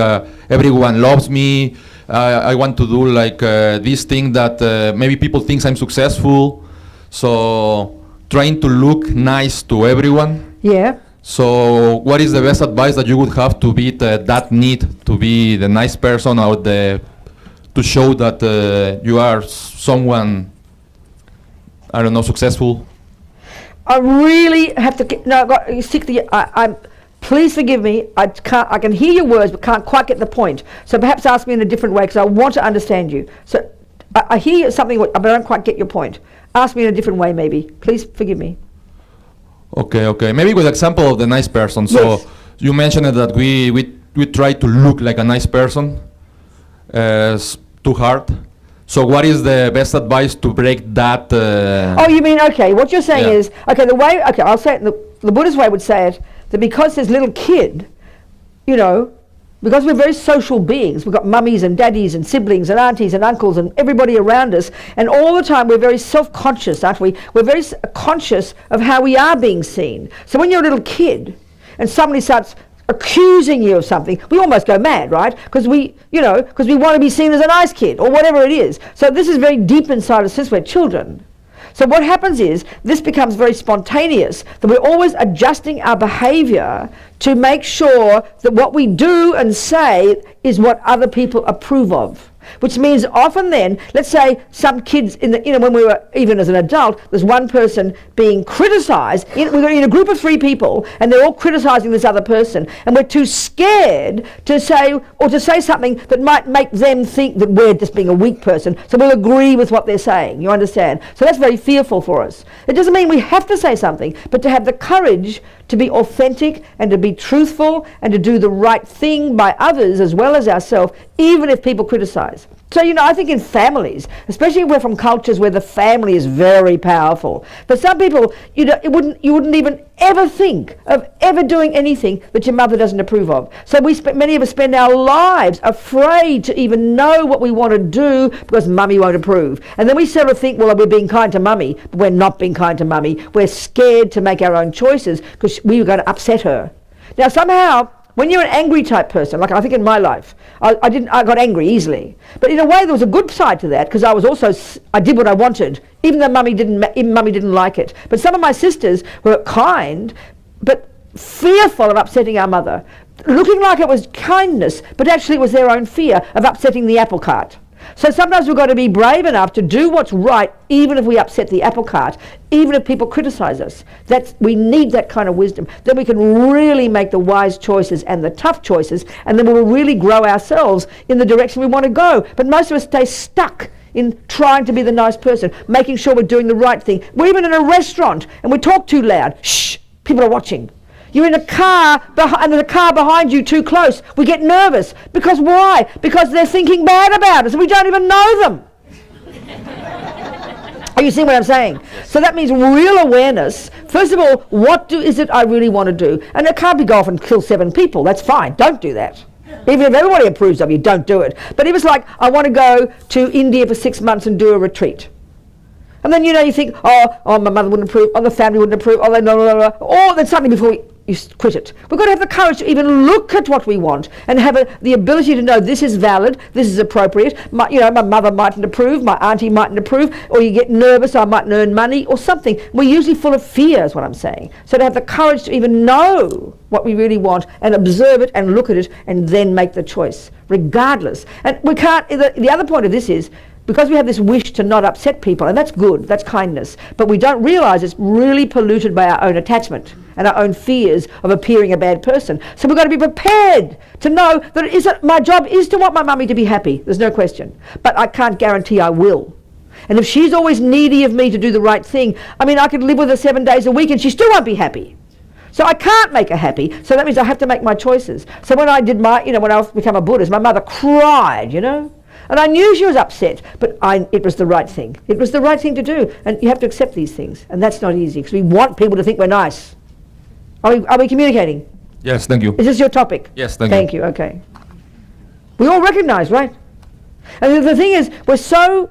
everyone loves me. I want to do like this thing that maybe people think I'm successful. So trying to look nice to everyone. Yeah. So what is the best advice that you would have to beat that need to be the nice person or to show that you are someone, I don't know, successful? I really have to please forgive me. I can hear your words, but can't quite get the point. So perhaps ask me in a different way, because I want to understand you. So I hear something, but I don't quite get your point. Ask me in a different way, maybe. Please forgive me. Okay. Maybe with example of the nice person. So Yes. you mentioned that we try to look like a nice person. Too hard. So what is the best advice to break that? Oh, you mean, okay, what you're saying is, I'll say it, the Buddhist way would say it, that because this little kid, because we're very social beings, we've got mummies and daddies and siblings and aunties and uncles and everybody around us, and all the time we're very self-conscious, aren't we? We're very conscious of how we are being seen. So when you're a little kid and somebody starts accusing you of something, we almost go mad, right? Because we want to be seen as a nice kid or whatever it is. So this is very deep inside us since we're children. So what happens is this becomes very spontaneous, that we're always adjusting our behavior to make sure that what we do and say is what other people approve of. Which means often then, let's say some kids when we were, even as an adult, there's one person being criticized, we're in a group of 3 people and they're all criticizing this other person, and we're too scared to say something that might make them think that we're just being a weak person, so we'll agree with what they're saying, you understand? So that's very fearful for us. It doesn't mean we have to say something, but to have the courage to be authentic and to be truthful and to do the right thing by others as well as ourselves, even if people criticize. So, I think in families, especially if we're from cultures where the family is very powerful, for some people, you wouldn't even ever think of ever doing anything that your mother doesn't approve of. So many of us spend our lives afraid to even know what we want to do because mummy won't approve. And then we sort of think, well, we're being kind to mummy, but we're not being kind to mummy. We're scared to make our own choices because we were going to upset her. Now, somehow, when you're an angry type person, like I think in my life, I got angry easily. But in a way, there was a good side to that, because I did what I wanted, even though mummy didn't like it. But some of my sisters were kind, but fearful of upsetting our mother, looking like it was kindness, but actually it was their own fear of upsetting the apple cart. So sometimes we've got to be brave enough to do what's right, even if we upset the apple cart, even if people criticize us. We need that kind of wisdom. Then we can really make the wise choices and the tough choices, and then we'll really grow ourselves in the direction we want to go. But most of us stay stuck in trying to be the nice person, making sure we're doing the right thing. We're even in a restaurant and we talk too loud. Shh, people are watching. You're in a car and there's a car behind you too close. We get nervous. Because why? Because they're thinking bad about us and we don't even know them. Are you seeing what I'm saying? So that means real awareness. First of all, what is it I really want to do? And it can't be go off and kill 7 people. That's fine. Don't do that. Even if everybody approves of you, don't do it. But if it's like, I want to go to India for 6 months and do a retreat. And then, you think, oh, my mother wouldn't approve, the family wouldn't approve, or then suddenly before you quit it. We've got to have the courage to even look at what we want and have the ability to know this is valid, this is appropriate. My mother mightn't approve, my auntie mightn't approve, or you get nervous, I mightn't earn money, or something. We're usually full of fear, is what I'm saying. So to have the courage to even know what we really want and observe it and look at it and then make the choice, regardless. And we can't, the other point of this is, because we have this wish to not upset people, and that's good, that's kindness, but we don't realize it's really polluted by our own attachment and our own fears of appearing a bad person. So we've got to be prepared to know that my job is to want my mummy to be happy, there's no question, but I can't guarantee I will. And if she's always needy of me to do the right thing, I could live with her 7 days a week and she still won't be happy. So I can't make her happy, so that means I have to make my choices. So when I did when I became a Buddhist, my mother cried, And I knew she was upset, but it was the right thing. It was the right thing to do. And you have to accept these things. And that's not easy, because we want people to think we're nice. Are we communicating? Yes, thank you. Is this your topic? Yes, thank you. Thank you, okay. We all recognize, right? And the thing is, we're so